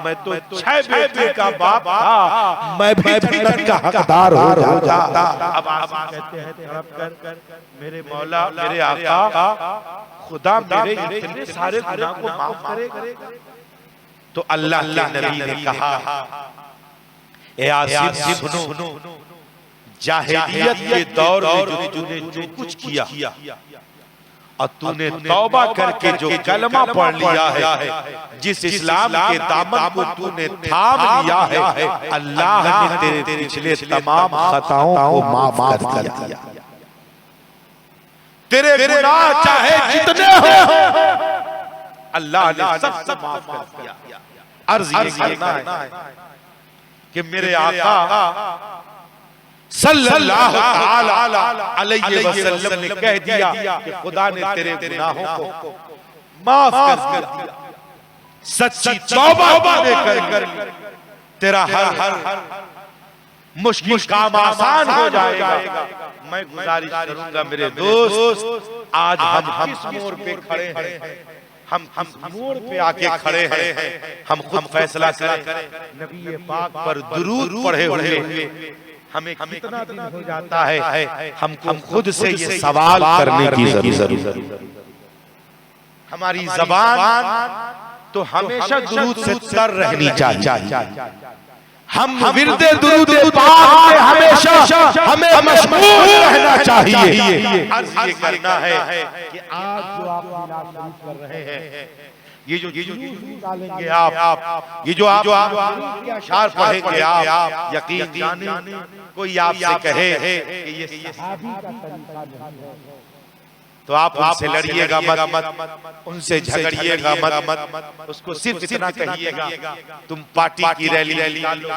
मैं तो 6 बेटे का बाप था, मैं भी जन्नत का हकदार हो जाता। अब आप कहते हैं तड़प कर, मेरे मौला मेरे आका, खुदा मेरे इतने सारे गुनाह को माफ करेगा। तो अल्लाह के नबी ने कहा, ए आसिफ सुनो, जाहिलियत के दौर में तूने जो कुछ किया और तूने तौबा करके जो कलमा पढ़ लिया है, जिस इस्लाम के दामन को तूने थाम लिया है, अल्लाह ने तेरे पिछले तमाम खताओं को माफ कर दिया। तेरे गुनाह चाहे जितने हो, अल्लाह ने सब माफ कर दिया। अर्ज ये करना है कि मेरे आका सल्लल्लाहु अलैहि वसल्लम ने कह दिया कि खुदा ने तेरे गुनाहों को माफ कर दिया। सच्ची तौबा कर तेरा हर मुश्किल काम आसान हो जाएगा। मैं गुजारिश करूंगा मेरे दोस्त, आज हम किस मोड़ पे खड़े हैं, हम मोड़ पे आके खड़े हैं, हम खुद फैसला करें। नबी पाक पर दुरूद पढ़े हुए हमें कितना दिन हो जाता है, हमको खुद से ये सवाल करने की जरूरत है। हमारी ज़बान तो हमेशा दुरूद से तर रहनी चाहिए। हम विरदे दुरूद पाक में हमेशा हमें मशगूल रहना चाहिए। अर्ज़ ये करना है कि आज जो आप मिलाद शरीफ कर रहे हैं, ये जो निकालेंगे आप, ये जो आप अशआर पढ़ेंगे आप, यकीन जाने कोई आपसे कहे कि ये सहाबी का तरीका नहीं है, तो आप उनसे लड़िएगा मत, उनसे झगड़िएगा मत, उसको सिर्फ इतना कहिएगा तुम पार्टी की रैली निकालो,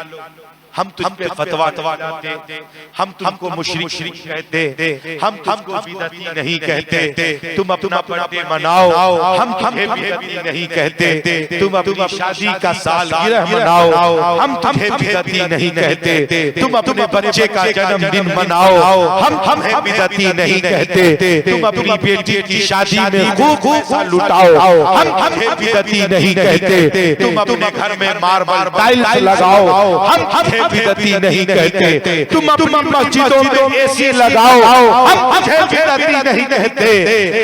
हम तुम पे फतवा देते, हम तुमको मुशरिक कहते, हम तुमको बिदअती नहीं कहते, तुम अपना बर्थडे मनाओ, हम तुम्हें बिदअती नहीं कहते, तुम अपनी शादी का सालगिरह मनाओ, हम तुम्हें बिदअती नहीं कहते, तुम अपने बच्चे का जन्मदिन मनाओ, हम तुम्हें बिदअती नहीं कहते, तुम अपनी बेटी की शादी में खूब लुटाओ, हम तुम्हें बिदअती नहीं कहते, तुम अपने घर में मार्बल टाइल्स लगाओ, हम बिदअती नहीं कहते, तुम मस्जिदों में एसी लगाओ, हम बिदअती नहीं कहते,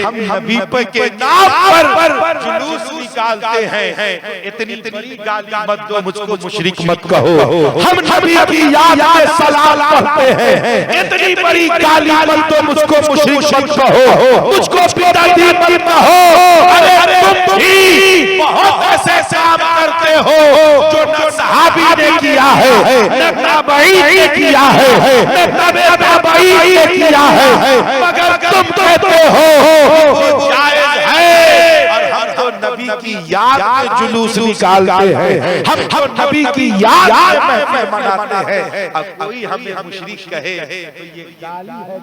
हम नबी के नाम पर जुलूस निकालते हैं, इतनी बड़ी गाली मत दो मुझको, मुशरिक मत कहो, हम नबी की याद में सलाम पढ़ते हैं, इतनी बड़ी गाली मत दो मुझको, मुशरिक मत कहो, मुझको बिदअती मत कहो। अरे तुम भी बहुत ऐसे काम करते हो जो न सहाबी ने किया है, न ताबई ने किया है, न तबे ताबई ने किया है, मगर तुम कहते हो जायज है। और हम तो नबी की याद में जुलूस निकालते हैं, हम तो नबी की याद में मनाते हैं। अब कोई हमें मुशरिक कहे तो ये गाली है।